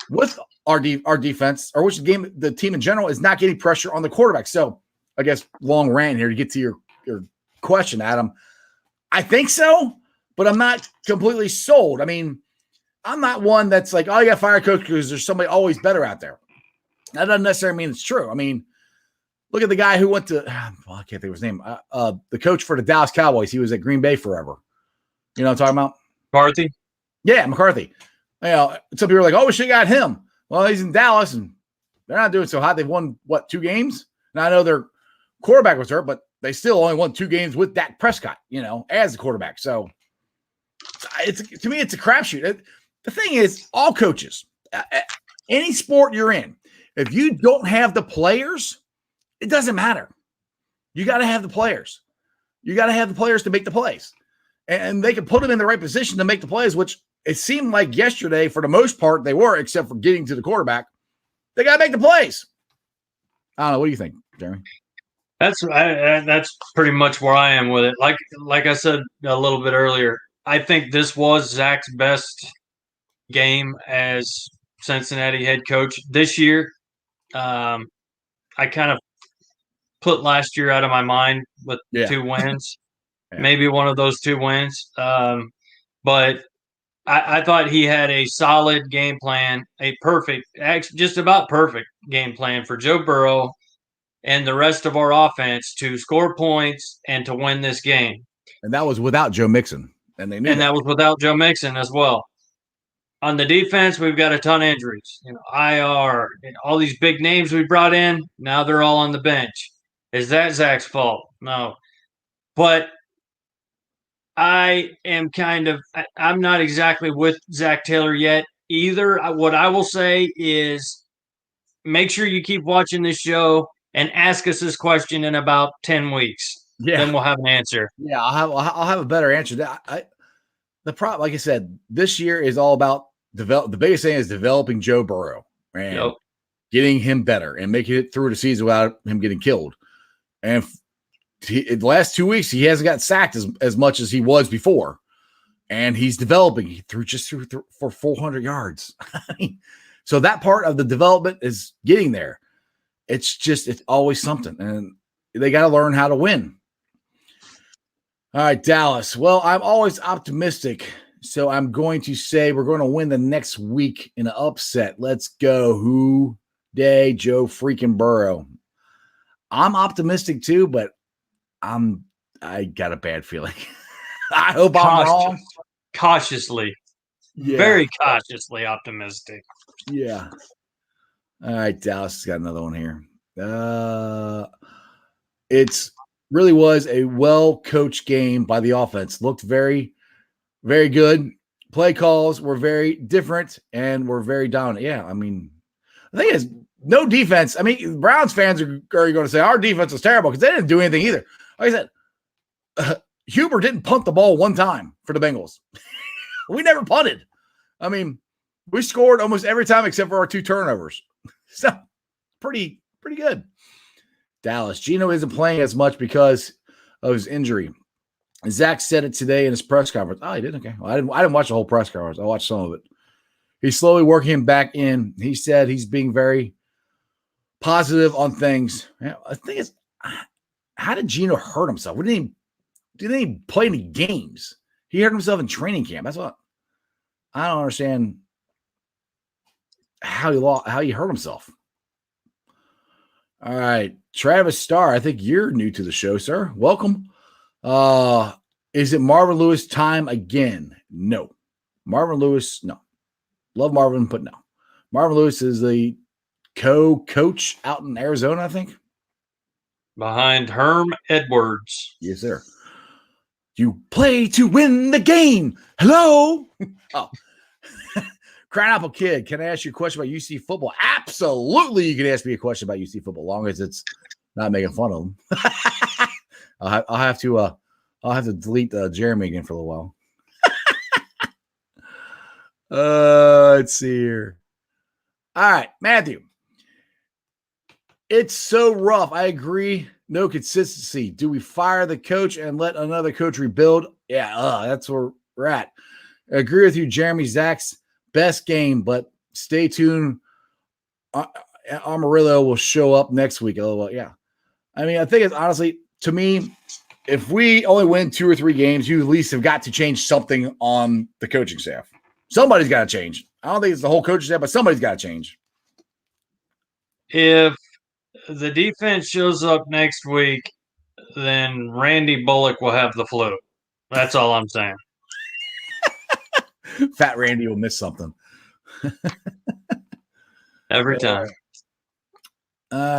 [SPEAKER 1] with our defense, or the team in general, is not getting pressure on the quarterback. So I guess long rant here to get to your question, Adam. I think so, but I'm not completely sold. I mean, I'm not one that's like, oh, you got to fire a coach because there's somebody always better out there. That doesn't necessarily mean it's true. I mean, look at the guy who went to, well, I can't think of his name. The coach for the Dallas Cowboys. He was at Green Bay forever. You know what I'm talking about?
[SPEAKER 2] McCarthy?
[SPEAKER 1] Yeah, McCarthy. You know, some people are like, oh, we should have got him. Well, he's in Dallas, and they're not doing so hot. They've won, 2 games? Now, I know their quarterback was hurt, but they still only won 2 games with Dak Prescott, as the quarterback. So, to me, it's a crapshoot. The thing is, all coaches, any sport you're in, if you don't have the players, it doesn't matter. You got to have the players. You got to have the players to make the plays. And they can put them in the right position to make the plays, which it seemed like yesterday, for the most part, they were, except for getting to the quarterback. They got to make the plays. I don't know. What do you think, Jeremy?
[SPEAKER 2] That's pretty much where I am with it. Like I said a little bit earlier, I think this was Zach's best game as Cincinnati head coach this year. I kind of put last year out of my mind with 2 wins, maybe one of those 2 wins. But I thought he had a solid game plan, just about perfect game plan for Joe Burrow and the rest of our offense to score points and to win this game.
[SPEAKER 1] And that was without Joe Mixon. And they knew
[SPEAKER 2] that was without Joe Mixon as well. On the defense, we've got a ton of injuries. IR, all these big names we brought in, now they're all on the bench. Is that Zach's fault? No. But I'm not exactly with Zach Taylor yet either. What I will say is make sure you keep watching this show and ask us this question in about 10 weeks. Yeah. Then we'll have an answer.
[SPEAKER 1] Yeah, I'll have a better answer. The problem, like I said, this year is all about the biggest thing is developing Joe Burrow and getting him better and making it through the season without him getting killed. And in the last 2 weeks, he hasn't got sacked as much as he was before. And he's developing. He threw for 400 yards. So that part of the development is getting there. It's always something. And they got to learn how to win. All right, Dallas. Well, I'm always optimistic. So I'm going to say we're going to win the next week in an upset. Let's go. Who day, Joe freaking Burrow. I'm optimistic too, but I got a bad feeling. I hope I'm wrong.
[SPEAKER 2] Cautiously. Yeah. Very cautiously optimistic.
[SPEAKER 1] Yeah. All right, Dallas has got another one here. It's really was a well-coached game by the offense. Looked very, very good. Play calls were very different and were very dominant. Yeah, I mean, the thing is, no defense. I mean, Browns fans are going to say our defense was terrible because they didn't do anything either. Like I said, Huber didn't punt the ball one time for the Bengals. We never punted. I mean, we scored almost every time except for our 2 turnovers. So, pretty good. Dallas. Geno isn't playing as much because of his injury. Zach said it today in his press conference. Oh, he did? Okay. Well, I didn't watch the whole press conference. I watched some of it. He's slowly working him back in. He said he's being very positive on things. Yeah, the thing is, how did Geno hurt himself? We didn't even play any games. He hurt himself in training camp. That's what I don't understand. How he hurt himself. All right, Travis Starr. I think you're new to the show, sir. Welcome. Is it Marvin Lewis time again? No. Marvin Lewis, no. Love Marvin, but no. Marvin Lewis is the co-coach out in Arizona, I think.
[SPEAKER 2] Behind Herm Edwards.
[SPEAKER 1] Yes, sir. You play to win the game. Hello. Oh. Crown Apple Kid, can I ask you a question about UC football? Absolutely, you can ask me a question about UC football, long as it's not making fun of them. I'll have to delete Jeremy again for a little while. Let's see here. All right, Matthew. It's so rough. I agree. No consistency. Do we fire the coach and let another coach rebuild? Yeah, that's where we're at. I agree with you, Jeremy. Zach's best game, but stay tuned. Amarillo will show up next week. Oh, yeah. I mean, I think it's honestly, to me, if we only win 2 or 3 games, you at least have got to change something on the coaching staff. Somebody's got to change. I don't think it's the whole coaching staff, but somebody's got to change.
[SPEAKER 2] If the defense shows up next week, then Randy Bullock will have the flu. That's all I'm saying.
[SPEAKER 1] Fat Randy will miss something.
[SPEAKER 2] Every time.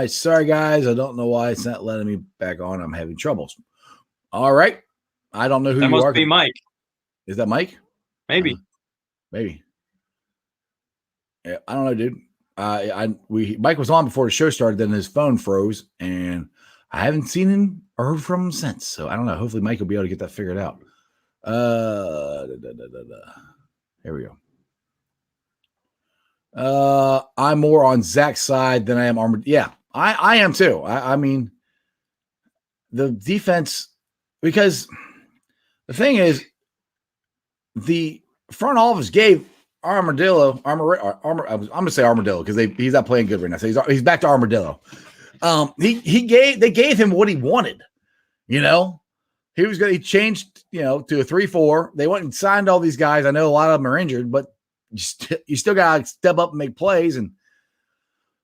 [SPEAKER 1] Sorry, guys. I don't know why it's not letting me back on. I'm having troubles. All right. I don't know who
[SPEAKER 2] that
[SPEAKER 1] you
[SPEAKER 2] must
[SPEAKER 1] are.
[SPEAKER 2] Be Mike.
[SPEAKER 1] Is that Mike?
[SPEAKER 2] Maybe.
[SPEAKER 1] Maybe. Yeah, I don't know, dude. Mike was on before the show started, then his phone froze, and I haven't seen him or heard from him since. So I don't know. Hopefully Mike will be able to get that figured out. Here we go. I'm more on Zach's side than I am Armored. Yeah, I am too. I mean, the defense, because the thing is, the front office gave Armadillo. I'm gonna say Armadillo because he's not playing good right now. So he's back to Armadillo. They gave him what he wanted. You know, he changed, to a 3-4. They went and signed all these guys. I know a lot of them are injured, but you still gotta step up and make plays. And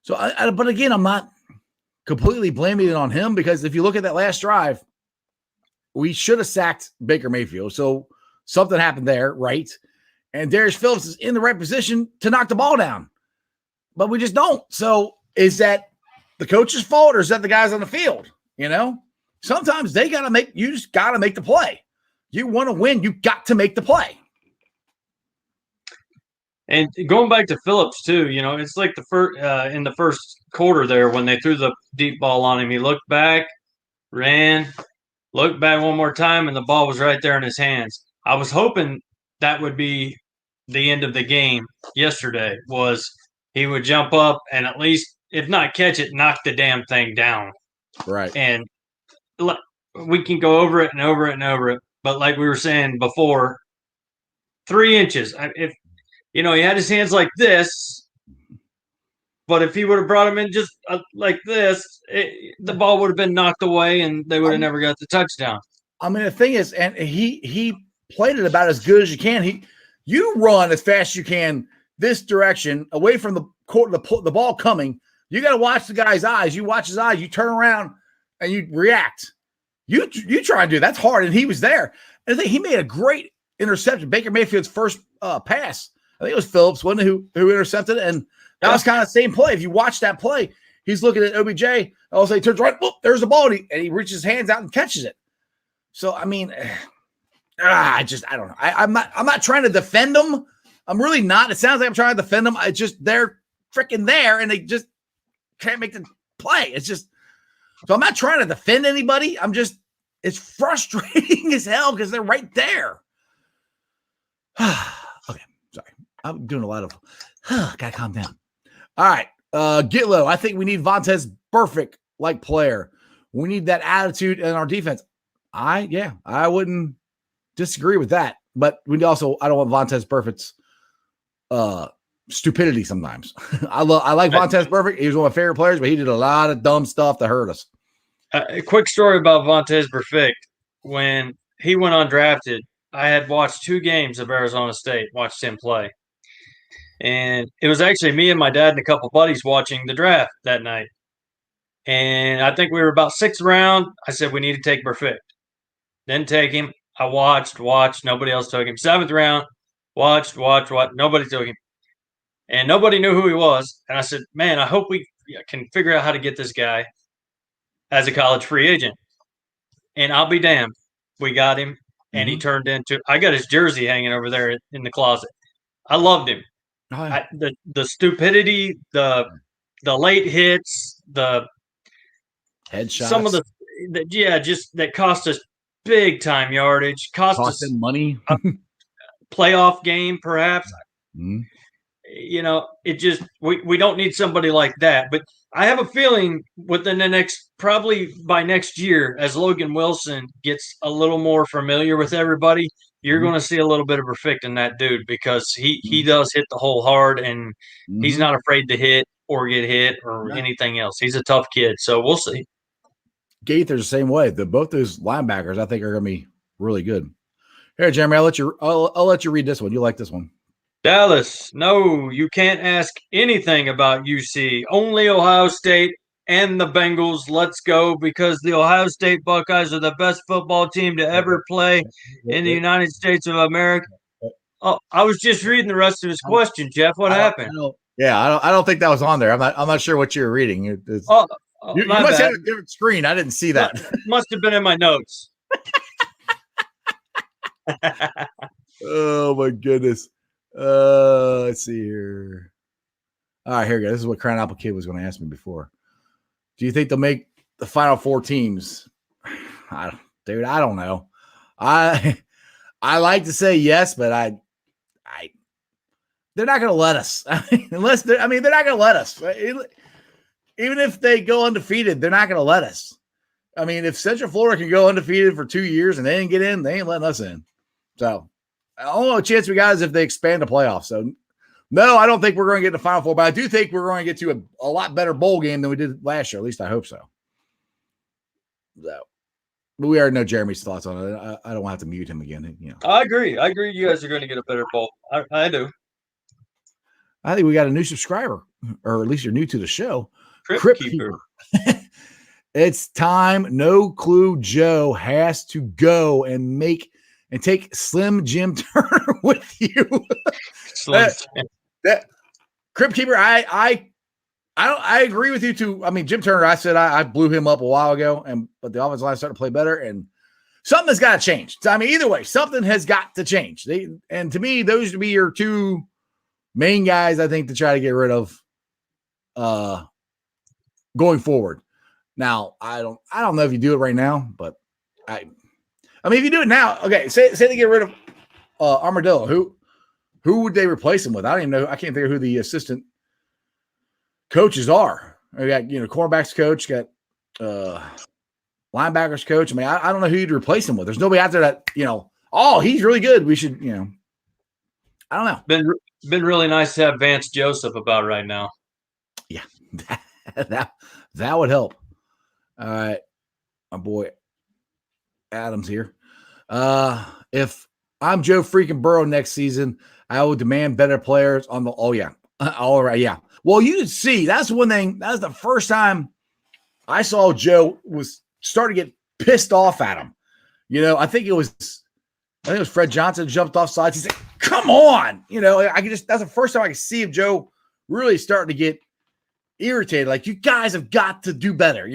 [SPEAKER 1] so but again, I'm not completely blaming it on him, because if you look at that last drive, we should have sacked Baker Mayfield. So something happened there, right? And Darius Phillips is in the right position to knock the ball down, but we just don't. So is that the coach's fault, or is that the guys on the field? Sometimes you just got to make the play. You want to win, you got to make the play.
[SPEAKER 2] And going back to Phillips too, it's like in the first quarter there, when they threw the deep ball on him, he looked back, ran, looked back one more time, and the ball was right there in his hands. I was hoping that would be the end of the game yesterday, was he would jump up and at least, if not catch it, knock the damn thing down.
[SPEAKER 1] Right.
[SPEAKER 2] And we can go over it and over it and over it. But like we were saying before, 3 inches. If he had his hands like this, but if he would have brought him in just like this, the ball would have been knocked away and they would have never got the touchdown.
[SPEAKER 1] I mean, the thing is, and he played it about as good as you can. You run as fast as you can this direction, away from the ball coming. You got to watch the guy's eyes. You watch his eyes. You turn around and you react. You try and do that. That's hard, and he was there. And I think he made a great interception. Baker Mayfield's first pass. I think it was Phillips, wasn't it, who intercepted it? And that was kind of the same play. If you watch that play, he's looking at OBJ. All of a sudden, he turns right. Whoop, there's the ball, and he reaches his hands out and catches it. So I mean, I don't know. I'm not trying to defend them. I'm really not. It sounds like I'm trying to defend them. It's just they're freaking there, and they just can't make the play. It's just, so I'm not trying to defend anybody. It's frustrating as hell because they're right there. Okay, sorry. I'm doing a lot of, gotta calm down. All right, get low. I think we need Vontaze Burfict like player. We need that attitude in our defense. I wouldn't disagree with that, but I don't want Vontaze Burfict's stupidity sometimes. I like Vontaze Burfict. He was one of my favorite players, but he did a lot of dumb stuff to hurt us.
[SPEAKER 2] A quick story about Vontaze Burfict. When he went undrafted, I had watched 2 games of Arizona State, watched him play. And it was actually me and my dad and a couple buddies watching the draft that night. And I think we were about 6th round. I said, we need to take Burfict. Didn't take him. I watched. Nobody else took him. 7th round, watched. Nobody took him. And nobody knew who he was. And I said, man, I hope we can figure out how to get this guy as a college free agent. And I'll be damned, we got him, and he turned into – I got his jersey hanging over there in the closet. I loved him. Oh, yeah. The stupidity, the late hits, the
[SPEAKER 1] headshots.
[SPEAKER 2] Some of just that cost us big-time yardage. Cost us
[SPEAKER 1] money.
[SPEAKER 2] a playoff game, perhaps.
[SPEAKER 1] Mm-hmm.
[SPEAKER 2] it just we don't need somebody like that. But I have a feeling within the next, probably by next year, as Logan Wilson gets a little more familiar with everybody, you're going to see a little bit of perfecting that dude, because he does hit the hole hard, and he's not afraid to hit or get hit or anything else. He's a tough kid, so we'll see.
[SPEAKER 1] Gaither's the same way. Both those linebackers, I think, are going to be really good. Here, Jeremy, I'll let you read this one. You like this one?
[SPEAKER 2] Dallas, no, you can't ask anything about UC. Only Ohio State and the Bengals. Let's go, because the Ohio State Buckeyes are the best football team to ever play in the United States of America. Oh, I was just reading the rest of his question, Jeff. What happened?
[SPEAKER 1] I don't think that was on there. I'm not sure what you're reading. You must have a different screen. I didn't see that.
[SPEAKER 2] Must have been in my notes.
[SPEAKER 1] Oh my goodness. Let's see here. All right, here we go. This is what Crown Apple Kid was going to ask me before. Do you think they'll make the final 4 teams? I don't know. I like to say yes, but they're not going to let us. They're not going to let us. Even if they go undefeated, they're not going to let us. I mean, if Central Florida can go undefeated for 2 years and they didn't get in, they ain't letting us in. So the only chance we got is if they expand the playoffs. So no, I don't think we're going to get the Final Four, but I do think we're going to get to a lot better bowl game than we did last year. At least I hope so. But we already know Jeremy's thoughts on it. I don't want to have to mute him again.
[SPEAKER 2] I agree. You guys are going to get a better bowl. I do.
[SPEAKER 1] I think we got a new subscriber, or at least you're new to the show.
[SPEAKER 2] Crypt Keeper.
[SPEAKER 1] It's time. No Clue Joe has to go and take Slim Jim Turner with you. That Crypt Keeper, I agree with you too. I mean, Jim Turner, I said I blew him up a while ago, but the offensive line started to play better, and something has got to change. I mean, either way, something has got to change. And to me, those would be your 2 main guys, I think, to try to get rid of going forward. Now, I don't know if you do it right now, but I mean, if you do it now, okay, say they get rid of Armadillo, who would they replace him with? I don't even know. I can't think of who the assistant coaches are. We got, cornerbacks coach, got linebackers coach. I mean, I don't know who you'd replace him with. There's nobody out there that, he's really good. We should, I don't know.
[SPEAKER 2] Been really nice to have Vance Joseph about right now.
[SPEAKER 1] Yeah, that would help. All right, my boy Adam's here. If I'm Joe freaking Burrow next season, I will demand better players on the. Oh yeah, all right, yeah. Well, you can see that's one thing. That's the first time I saw Joe was starting to get pissed off at him. I think it was Fred Johnson jumped off sides. He said, "Come on!" That's the first time I could see if Joe really starting to get irritated. Like, you guys have got to do better.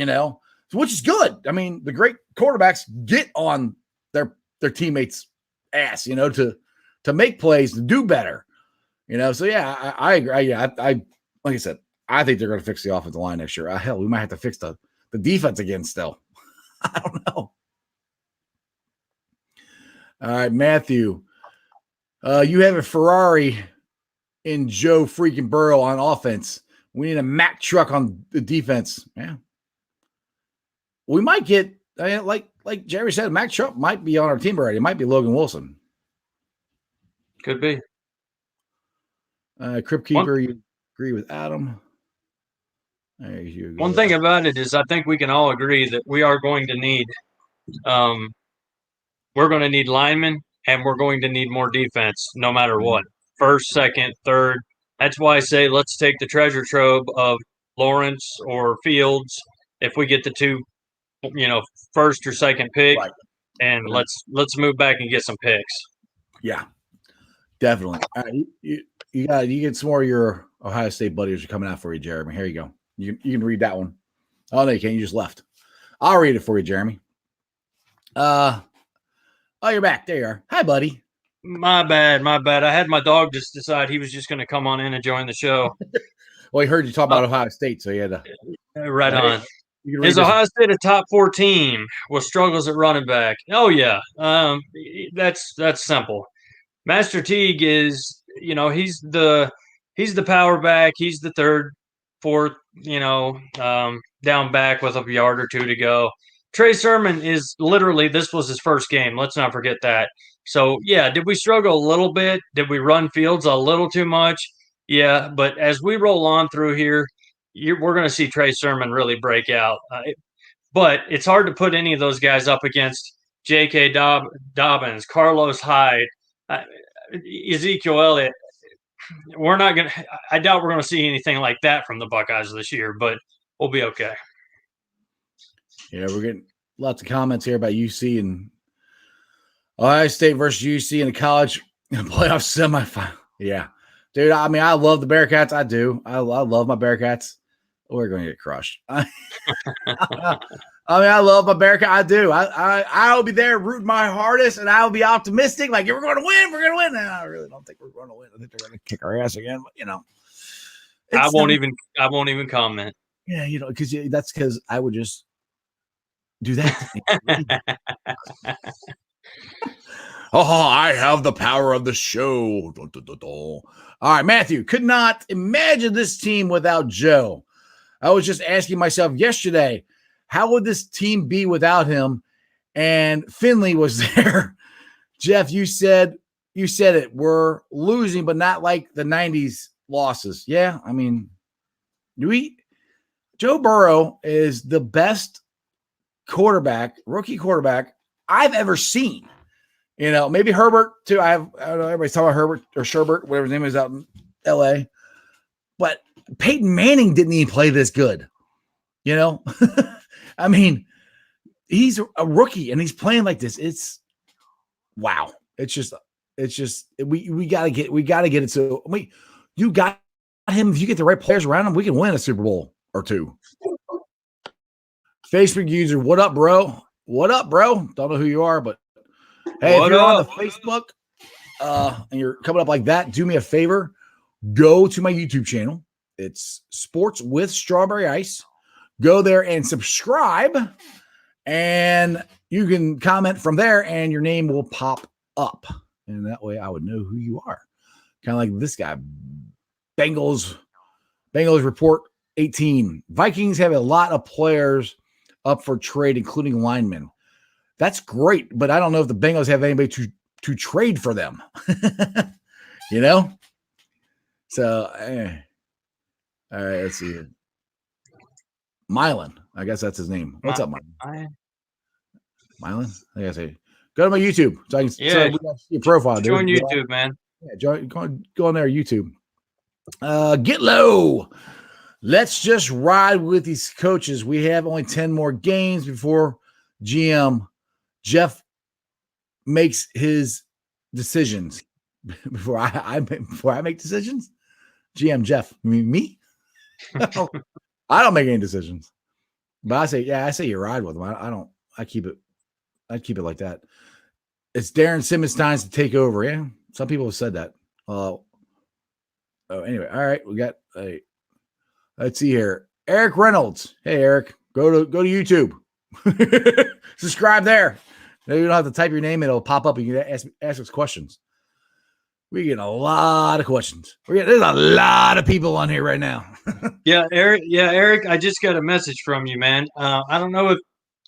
[SPEAKER 1] Which is good. I mean, the great quarterbacks get on their teammates' ass, to make plays, to do better. So yeah, I agree. Yeah, I like I said, I think they're going to fix the offensive line next year. Hell, we might have to fix the defense again still. I don't know. All right, Matthew. You have a Ferrari in Joe freaking Burrow on offense. We need a Mack truck on the defense. Yeah. We might get, like Jerry said, Mack truck might be on our team already. It might be Logan Wilson.
[SPEAKER 2] Could be.
[SPEAKER 1] Crypt Keeper, you agree with Adam? There you go.
[SPEAKER 2] One thing about it is I think we can all agree that we are going to need linemen, and we're going to need more defense no matter what. First, second, third. That's why I say let's take the treasure trove of Lawrence or Fields if we get the 2, first or second pick, right, and let's move back and get some picks.
[SPEAKER 1] Yeah, definitely. You get some more of your Ohio State buddies are coming out for you, Jeremy. Here you go. You can read that one. Oh, no, you can't. You just left. I'll read it for you, Jeremy. Oh, you're back. There you are. Hi, buddy.
[SPEAKER 2] My bad. I had my dog just decide he was just going to come on in and join the show.
[SPEAKER 1] Well, he heard you talk about Ohio State, so he had to.
[SPEAKER 2] Right on. Is Ohio State a top 4 team with struggles at running back? Oh, yeah. That's simple. Master Teague is, he's the he's the power back. He's the third, fourth, down back with a yard or two to go. Trey Sermon is literally, this was his first game. Let's not forget that. So, yeah, did we struggle a little bit? Did we run Fields a little too much? Yeah, but as we roll on through here, we're going to see Trey Sermon really break out. But it's hard to put any of those guys up against J.K. Dobbins, Carlos Hyde, Ezekiel Elliott. We're not going to – I doubt we're going to see anything like that from the Buckeyes this year, but we'll be okay.
[SPEAKER 1] Yeah, we're getting lots of comments here about UC and Ohio State versus UC in the college playoff semifinal. Yeah. Dude, I mean, I love the Bearcats. I do. I love my Bearcats. We're going to get crushed. I mean, I love my Bearcat. I do. I will be there rooting my hardest, and I will be optimistic. Like, if we're going to win, we're going to win. And I really don't think we're going to win. I think they're going to kick our ass again. But,
[SPEAKER 2] I won't even comment.
[SPEAKER 1] Yeah, because I would just do that. I have the power of the show. All right, Matthew, could not imagine this team without Joe. I was just asking myself yesterday, how would this team be without him? And Finley was there. Jeff, you said it. We're losing, but not like the 90s losses. Yeah, I mean, Joe Burrow is the best rookie quarterback I've ever seen. Maybe Herbert too. I don't know, everybody's talking about Herbert or Sherbert, whatever his name is out in LA. But Peyton Manning didn't even play this good. I mean, he's a rookie and he's playing like this. It's wow. It's just we gotta get it. So you got him. If you get the right players around him, we can win a Super Bowl or two. Facebook user, what up, bro? What up, bro? Don't know who you are, but hey, if you're on the Facebook and you're coming up like that, do me a favor. Go to my YouTube channel. It's Sports with Strawberry Ice. Go there and subscribe, and you can comment from there, and your name will pop up. And that way I would know who you are. Kind of like this guy. Bengals report 18. Vikings have a lot of players up for trade, including linemen. That's great, but I don't know if the Bengals have anybody to trade for them. So, all right, let's see here. Mylan, I guess that's his name. What's up, Mylan? Mylan? I gotta say, go to my YouTube so I can see your profile.
[SPEAKER 2] Join YouTube, man.
[SPEAKER 1] Yeah, go on there, YouTube. Get low. Let's just ride with these coaches. We have only 10 more games before GM Jeff makes his decisions. Before I make decisions? GM Jeff, you mean me? I don't make any decisions. But I say you ride with them. I keep it like that. It's Darren Simmons' time to take over. Yeah. Some people have said that. Anyway, all right. We got let's see here. Eric Reynolds. Hey, Eric, go to YouTube. Subscribe there. You don't have to type your name, it'll pop up and you can ask us questions. We're getting a lot of questions. There's a lot of people on here right now.
[SPEAKER 2] Eric, I just got a message from you, man. I don't know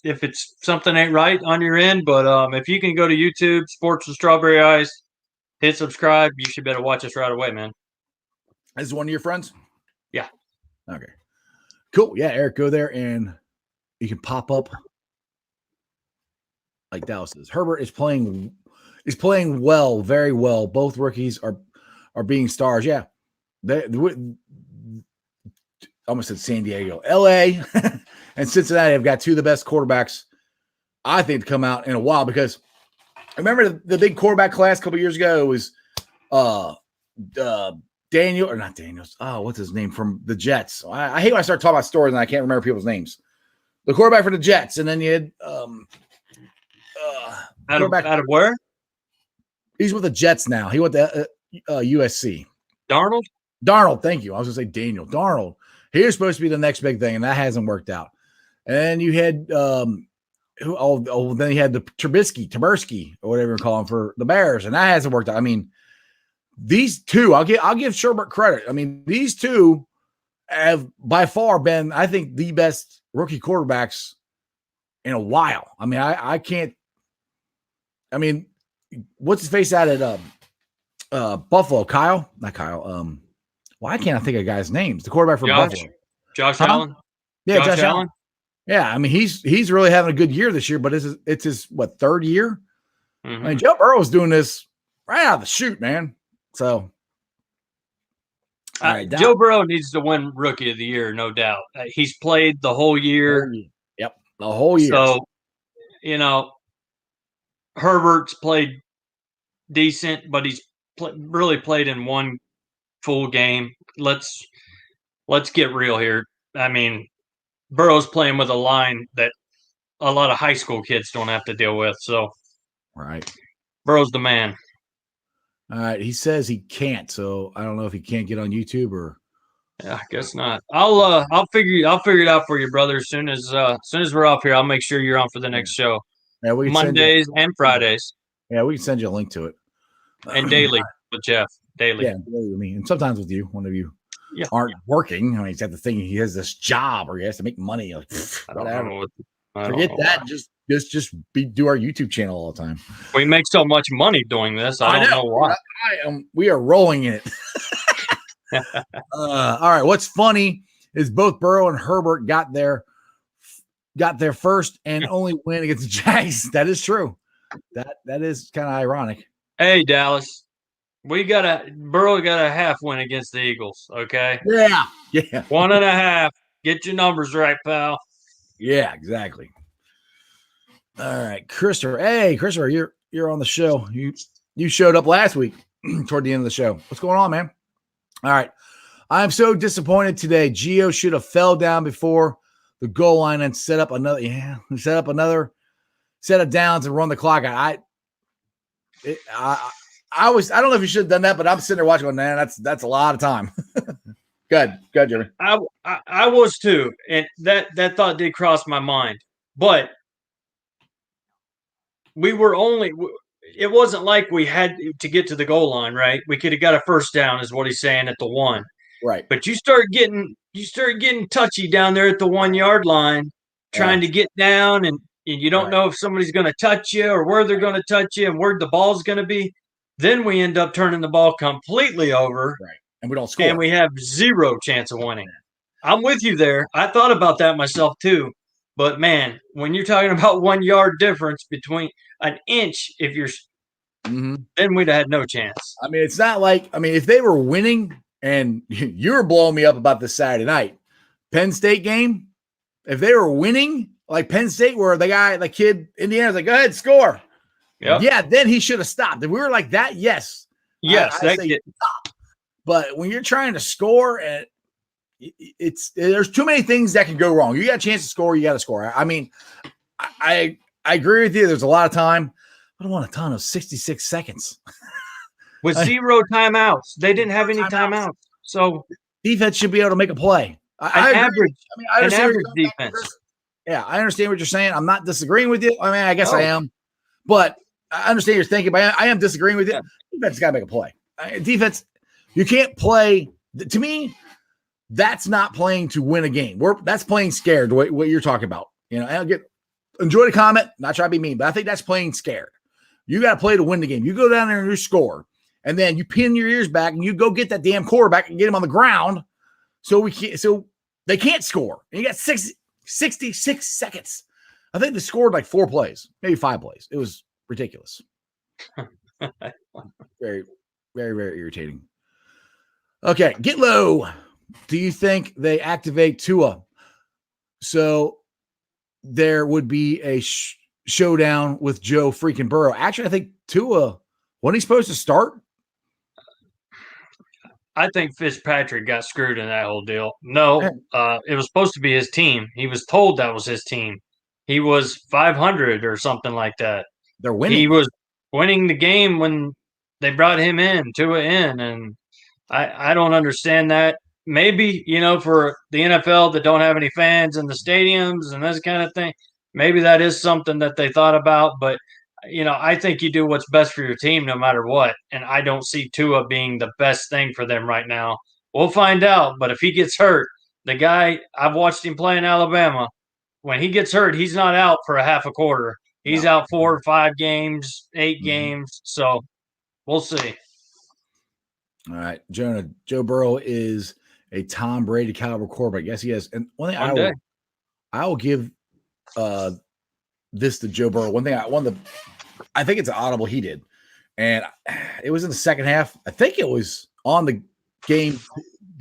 [SPEAKER 2] if it's something ain't right on your end, but if you can go to YouTube, Sports with Strawberry Eyes, hit subscribe, you should be able to watch us right away, man.
[SPEAKER 1] This is one of your friends?
[SPEAKER 2] Yeah.
[SPEAKER 1] Okay. Cool. Yeah, Eric, go there and you can pop up like Dallas is. Herbert is playing well, very well. Both rookies are being stars. Yeah. I almost said San Diego. LA and Cincinnati have got two of the best quarterbacks, I think, to come out in a while, because I remember the big quarterback class a couple years ago was Daniel, or not Daniels. Oh, what's his name from the Jets? I hate when I start talking about stories and I can't remember people's names. The quarterback for the Jets, and then you had
[SPEAKER 2] out of where?
[SPEAKER 1] He's with the Jets now. He went to USC.
[SPEAKER 2] Darnold,
[SPEAKER 1] thank you. I was going to say Daniel. Darnold. He was supposed to be the next big thing, and that hasn't worked out. And you had then you had the Trubisky, or whatever you call him, for the Bears, and that hasn't worked out. I mean, these two, I'll give Sherbert credit. I mean, these two have by far been, I think, the best rookie quarterbacks in a while. I mean, I can't. I mean, what's his face out at Buffalo? Kyle, not Kyle. Why can't I think of guys' names? The quarterback for Buffalo,
[SPEAKER 2] Josh Allen.
[SPEAKER 1] Yeah, Josh Allen. Yeah, I mean, he's really having a good year this year, but it's his what, third year? Mm-hmm. I mean, Joe Burrow's doing this right out of the chute, man. So,
[SPEAKER 2] all right, Joe Burrow needs to win Rookie of the Year, no doubt. He's played the whole year.
[SPEAKER 1] Yep, the whole year.
[SPEAKER 2] So, you know, Herbert's played decent, but he's really played in one full game. Let's get real here. I mean, Burrow's playing with a line that a lot of high school kids don't have to deal with. So,
[SPEAKER 1] right,
[SPEAKER 2] Burrow's the man.
[SPEAKER 1] All right, he says he can't, so I don't know if he can't get on YouTube or.
[SPEAKER 2] Yeah, I guess not. I'll figure it out for you, brother. As soon as we're off here, I'll make sure you're on for the next show.
[SPEAKER 1] Yeah, we can
[SPEAKER 2] Mondays and Fridays.
[SPEAKER 1] Yeah, we can send you a link to it.
[SPEAKER 2] And daily with Jeff. Daily.
[SPEAKER 1] Yeah, with me, and sometimes with you. One of you aren't working. I mean, he's got the thing. He has this job, or he has to make money. Like, whatever. Forget that. Just do our YouTube channel all the time.
[SPEAKER 2] We make so much money doing this. I don't know why.
[SPEAKER 1] We are rolling in it. All right. What's funny is both Burrow and Herbert got their first and only win against the Jags. That is true. That is kind of ironic.
[SPEAKER 2] Hey, Dallas, Burrow got a half win against the Eagles. Okay.
[SPEAKER 1] Yeah.
[SPEAKER 2] 1.5. Get your numbers right, pal.
[SPEAKER 1] Yeah, exactly. All right, Christopher. Hey, Christopher, you're on the show. You showed up last week toward the end of the show. What's going on, man? All right. I'm so disappointed today. Gio should have fell down before the goal line and set up another set of downs and run the clock. I don't know if you should have done that, but I'm sitting there watching going, man, that's a lot of time. Good, Jimmy.
[SPEAKER 2] I was too, and that thought did cross my mind. But it wasn't like we had to get to the goal line, right? We could have got a first down, is what he's saying, at the 1.
[SPEAKER 1] Right.
[SPEAKER 2] But you start getting touchy down there at the 1 yard line, trying to get down, and you don't know if somebody's going to touch you or where they're going to touch you and where the ball's going to be. Then we end up turning the ball completely over.
[SPEAKER 1] Right. And we don't score.
[SPEAKER 2] And we have zero chance of winning. I'm with you there. I thought about that myself too. But, man, when you're talking about 1 yard difference between an inch, if you're then we'd have had no chance.
[SPEAKER 1] I mean, it's not like – I mean, if they were winning and you were blowing me up about this Saturday night, Penn State game, if they were winning, like Penn State where the kid, Indiana's like, go ahead, score. Yep. Yeah, then he should have stopped. If we were like that, yes.
[SPEAKER 2] Yes,
[SPEAKER 1] I say stop. But when you're trying to score, and there's too many things that can go wrong. You got a chance to score, you got to score. I mean, I agree with you. There's a lot of time. I don't want a ton of 66 seconds.
[SPEAKER 2] With zero timeouts. They didn't have any timeouts. So
[SPEAKER 1] defense should be able to make a play.
[SPEAKER 2] I average defense.
[SPEAKER 1] Yeah, I understand what you're saying. I'm not disagreeing with you. I mean, I guess I am. But I understand you're thinking, but I am disagreeing with you. Defense got to make a play. Defense, you can't play. To me, that's not playing to win a game. That's playing scared, what you're talking about. You know, enjoy the comment, not try to be mean, but I think that's playing scared. You got to play to win the game. You go down there and you score, and then you pin your ears back and you go get that damn quarterback and get him on the ground so they can't score. And you got 66 seconds. I think they scored like 4 plays, maybe 5 plays. It was ridiculous. Very, very, very irritating. Okay, get low. Do you think they activate Tua so there would be a showdown with Joe freaking Burrow? Actually, I think Tua, wasn't he supposed to start?
[SPEAKER 2] I think Fitzpatrick got screwed in that whole deal. No, it was supposed to be his team. He was told that was his team. He was 500 or something like that.
[SPEAKER 1] They're winning.
[SPEAKER 2] He was winning the game when they brought him in, Tua in, and I don't understand that. Maybe, for the NFL that don't have any fans in the stadiums and this kind of thing, maybe that is something that they thought about. But I think you do what's best for your team no matter what. And I don't see Tua being the best thing for them right now. We'll find out. But if he gets hurt, the guy, I've watched him play in Alabama. When he gets hurt, he's not out for a half a quarter. He's out 4 or 5 games, 8 games. So we'll see.
[SPEAKER 1] All right. Jonah, Joe Burrow is a Tom Brady caliber quarterback. Yes, he is. And one thing I will give this to Joe Burrow. One thing I think it's an audible he did. And it was in the second half. I think it was on the game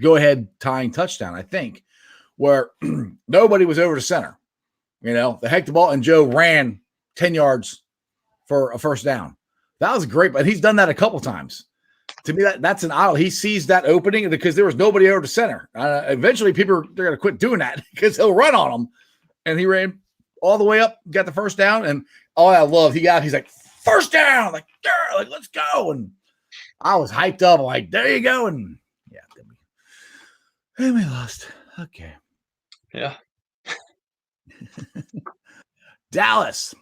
[SPEAKER 1] go ahead tying touchdown, I think, where nobody was over the center. They hiked the ball and Joe ran 10 yards for a first down. That was great, but he's done that a couple times. To me, that's an audible. He sees that opening because there was nobody over the center. Eventually, they're going to quit doing that because he'll run on them. And he ran all the way up, got the first down, and all I love, he's like, first down, like, girl, like, let's go. And I was hyped up, like, there you go. And yeah, then we lost. Okay.
[SPEAKER 2] Yeah.
[SPEAKER 1] Dallas.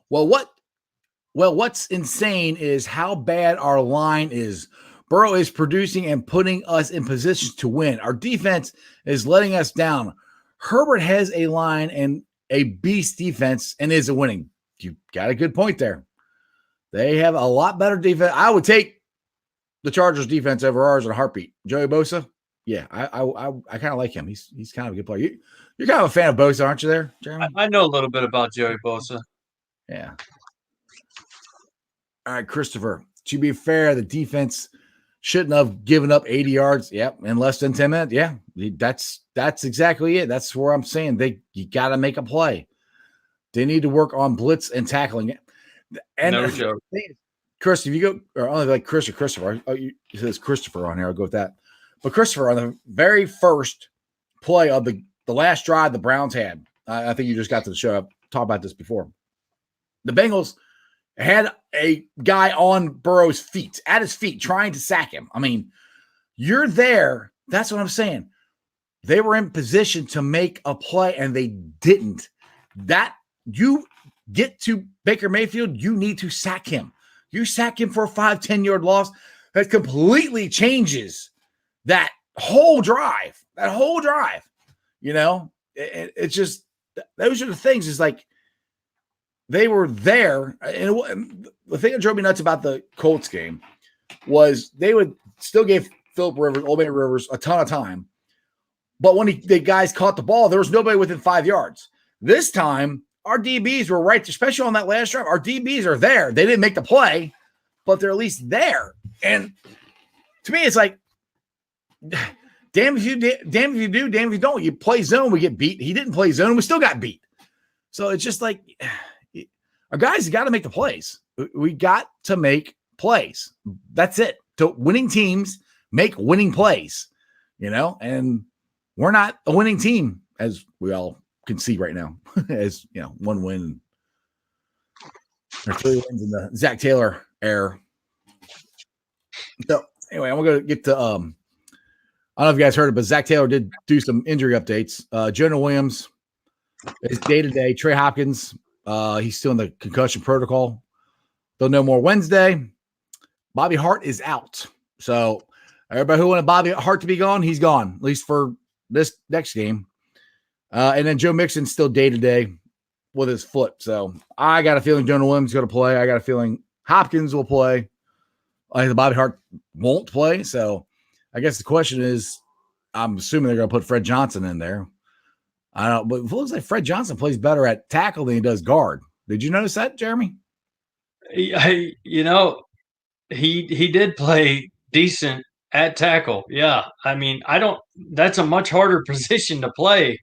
[SPEAKER 1] What's insane is how bad our line is. Burrow is producing and putting us in positions to win. Our defense is letting us down. Herbert has a line and a beast defense and is winning. You got a good point there. They have a lot better defense. I would take the Chargers defense over ours in a heartbeat. Joey Bosa, yeah, I kind of like him. He's kind of a good player. You're kind of a fan of Bosa, aren't you there, Jeremy?
[SPEAKER 2] I know a little bit about Joey Bosa.
[SPEAKER 1] Yeah. All right, Christopher. To be fair, the defense shouldn't have given up 80 yards. Yep, in less than 10 minutes. Yeah, that's exactly it. That's where I'm saying you got to make a play. They need to work on blitz and tackling. And
[SPEAKER 2] no joke.
[SPEAKER 1] Chris, if you go, or only like Chris or Christopher, it says Christopher on here. I'll go with that. But Christopher, on the very first play of the last drive the Browns had, I think you just got to the show. I've talked about this before. The Bengals had a guy on Burrow's feet, at his feet, trying to sack him. I mean, you're there. That's what I'm saying. They were in position to make a play, and they didn't. That you get to Baker Mayfield, you need to sack him. You sack him for a 5-10 yard loss. That completely changes that whole drive. It's just, those are the things. Is like, they were there. And the thing that drove me nuts about the Colts game was they would still give Phillip Rivers, Old Man Rivers, a ton of time. But when the guys caught the ball, there was nobody within 5 yards. This time, our DBs were right, especially on that last drive. Our DBs are there. They didn't make the play, but they're at least there. And to me, it's like, damn if you do, damn if you don't. You play zone, we get beat. He didn't play zone, we still got beat. So it's just like, our guys got to make the plays. We got to make plays. That's it. To winning teams make winning plays, and we're not a winning team, as we all can see right now, as one win or 3 wins in the Zach Taylor era. So anyway, I'm gonna get to I don't know if you guys heard it, but Zach Taylor did do some injury updates. Jonah Williams is day-to-day. Trey Hopkins, he's still in the concussion protocol. They'll know more Wednesday. Bobby Hart is out. So everybody who wanted Bobby Hart to be gone, he's gone, at least for this next game. And then Joe Mixon's still day-to-day with his foot. So I got a feeling Jonah Williams is going to play. I got a feeling Hopkins will play. I think Bobby Hart won't play. So I guess the question is, I'm assuming they're going to put Fred Johnson in there. I don't know, but it looks like Fred Johnson plays better at tackle than he does guard. Did you notice that, Jeremy?
[SPEAKER 2] He did play decent at tackle. Yeah. I mean, that's a much harder position to play.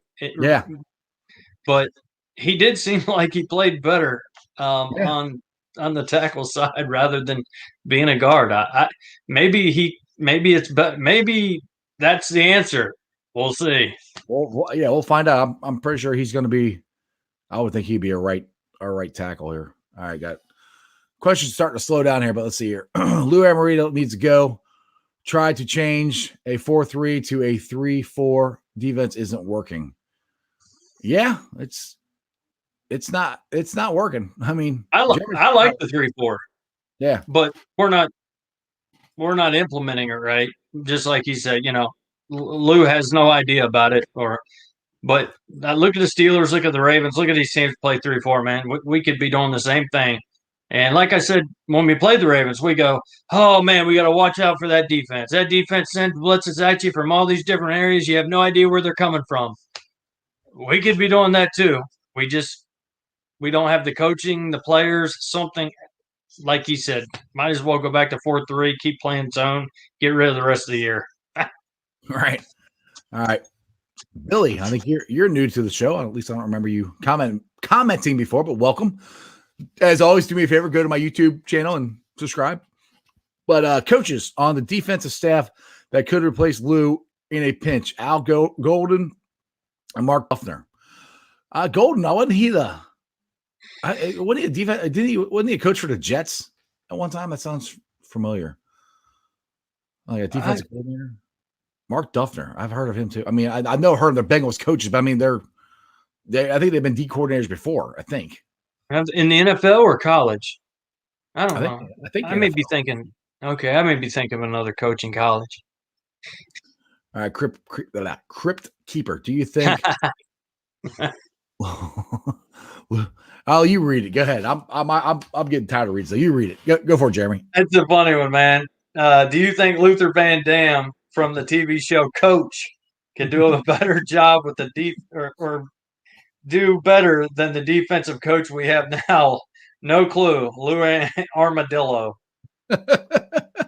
[SPEAKER 2] But he did seem like he played better on the tackle side rather than being a guard. Maybe that's the answer. We'll see.
[SPEAKER 1] Well, yeah, we'll find out. I'm pretty sure he's going to be. I would think he'd be a right tackle here. All right, got questions starting to slow down here, but let's see here. Lou Amarito needs to go. Tried to change a 4-3 to a 3-4. Defense isn't working. Yeah, it's not working. I mean,
[SPEAKER 2] I like the 3-4.
[SPEAKER 1] Yeah,
[SPEAKER 2] but we're not implementing it right. Just like he said, Lou has no idea about it. But look at the Steelers, look at the Ravens, look at these teams play 3-4. Man, we could be doing the same thing. And like I said, when we played the Ravens, we go, oh man, we got to watch out for that defense. That defense sends blitzes at you from all these different areas. You have no idea where they're coming from. We could be doing that too. We don't have the coaching, the players, something. Like he said, might as well go back to 4-3, keep playing zone, get rid of the rest of the year.
[SPEAKER 1] Right. All right. Billy, I think you're new to the show. At least I don't remember you commenting before, but welcome. As always, do me a favor, go to my YouTube channel and subscribe. But coaches on the defensive staff that could replace Lou in a pinch, Al Golden and Mark Duffner. Golden, wasn't he wasn't he a defense? Wasn't he a coach for the Jets at one time? That sounds familiar. Like a defensive coordinator. Mark Duffner. I've heard of him too. I mean, I've never heard of the Bengals coaches, but I mean, I think they've been D coordinators before. I think
[SPEAKER 2] in the NFL or college. I don't know.
[SPEAKER 1] I think
[SPEAKER 2] I may be thinking. Okay, I may be thinking of another coach in college.
[SPEAKER 1] All right, Crypt Keeper. Do you think? Oh, you read it. Go ahead. I'm getting tired of reading. So you read it. Go for it, Jeremy.
[SPEAKER 2] It's a funny one, man. Do you think Luther Van Dam from the TV show Coach can do a better job with the or do better than the defensive coach we have now? No clue. Lou Armadillo.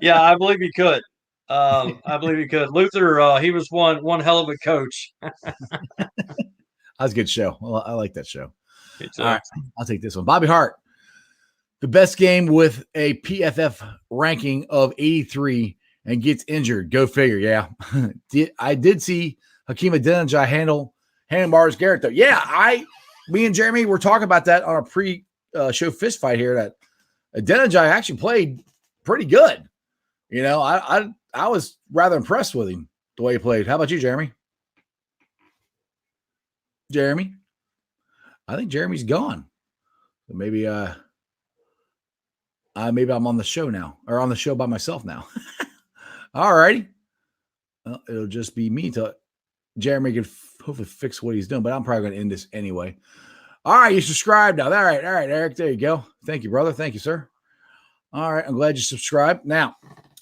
[SPEAKER 2] Yeah, I believe he could. I believe he could. Luther, he was one hell of a coach.
[SPEAKER 1] That was a good show. Well, I like that show.
[SPEAKER 2] All
[SPEAKER 1] right, I'll take this one. Bobby Hart, the best game with a PFF ranking of 83 and gets injured. Go figure. Yeah. I did see Hakeem Adeniji handle Myles Garrett, though. Yeah, me and Jeremy were talking about that on a pre-show fist fight here, that Adeniji actually played pretty good. I was rather impressed with him, the way he played. How about you, Jeremy? Jeremy? I think Jeremy's gone. So maybe maybe I'm on the show now, or on the show by myself now. All righty. Well, it'll just be me till Jeremy can hopefully fix what he's doing, but I'm probably going to end this anyway. All right, you subscribed now. All right, Eric, there you go. Thank you, brother. Thank you, sir. All right, I'm glad you subscribed. Now,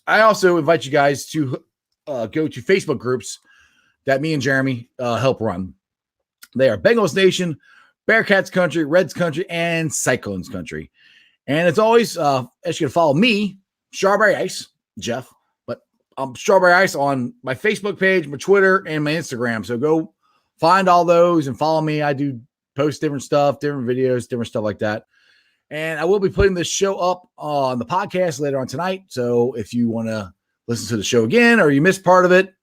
[SPEAKER 1] I also invite you guys to go to Facebook groups that me and Jeremy help run. They are Bengals Nation, Bearcats Country, Reds Country, and Cyclones Country. And as always, as you can follow me, Strawberry Ice, Jeff, but I'm Strawberry Ice on my Facebook page, my Twitter, and my Instagram. So go find all those and follow me. I do post different stuff, different videos, different stuff like that. And I will be putting this show up on the podcast later on tonight. So if you want to listen to the show again or you missed part of it,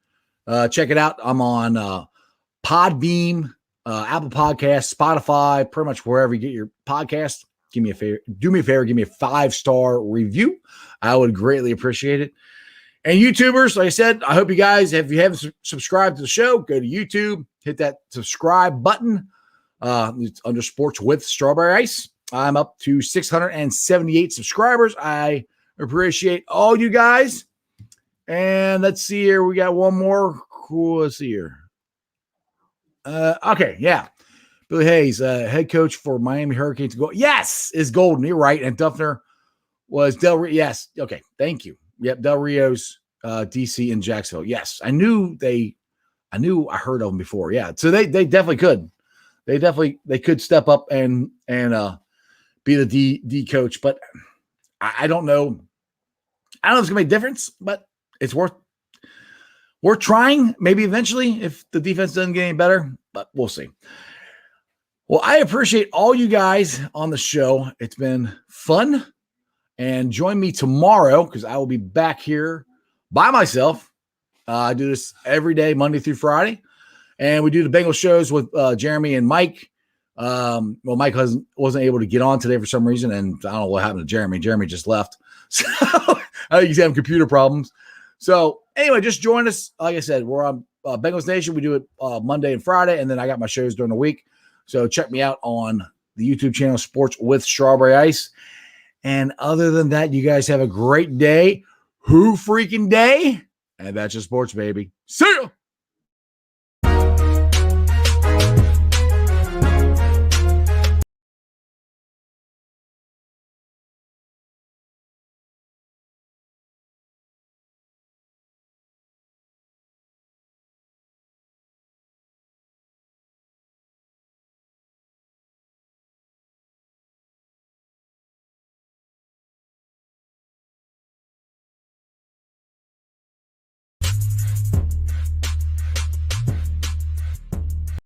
[SPEAKER 1] check it out. I'm on Podbeam, Apple Podcasts, Spotify, pretty much wherever you get your podcast. Do me a favor, give me a 5-star review. I would greatly appreciate it. And YouTubers, like I said, I hope you guys, if you haven't subscribed to the show, go to YouTube, hit that subscribe button. It's under Sports with Strawberry Ice. I'm up to 678 subscribers. I appreciate all you guys. And let's see here. We got one more. Cool. Let's see here. Okay, yeah. Billy Hayes, head coach for Miami Hurricanes. Yes, is Golden. You're right. And Duffner was Del Rio. Yes. Okay. Thank you. Yep. Del Rio's DC and Jacksonville. Yes. I heard of them before. Yeah. So they definitely could. They could step up and be the D coach, but I don't know. I don't know if it's gonna make a difference, but it's worth trying. Maybe eventually, if the defense doesn't get any better, but we'll see. Well, I appreciate all you guys on the show. It's been fun, and join me tomorrow because I will be back here by myself. I do this every day, Monday through Friday, and we do the Bengals shows with Jeremy and Mike. Well, Mike wasn't able to get on today for some reason, and I don't know what happened to Jeremy. Jeremy just left. So I think he's having computer problems. So anyway, just join us. Like I said, we're on Bengals Nation. We do it Monday and Friday, and then I got my shows during the week. So check me out on the YouTube channel Sports with Strawberry Ice. And other than that, you guys have a great day. Who freaking day? And that's your sports, baby. See ya.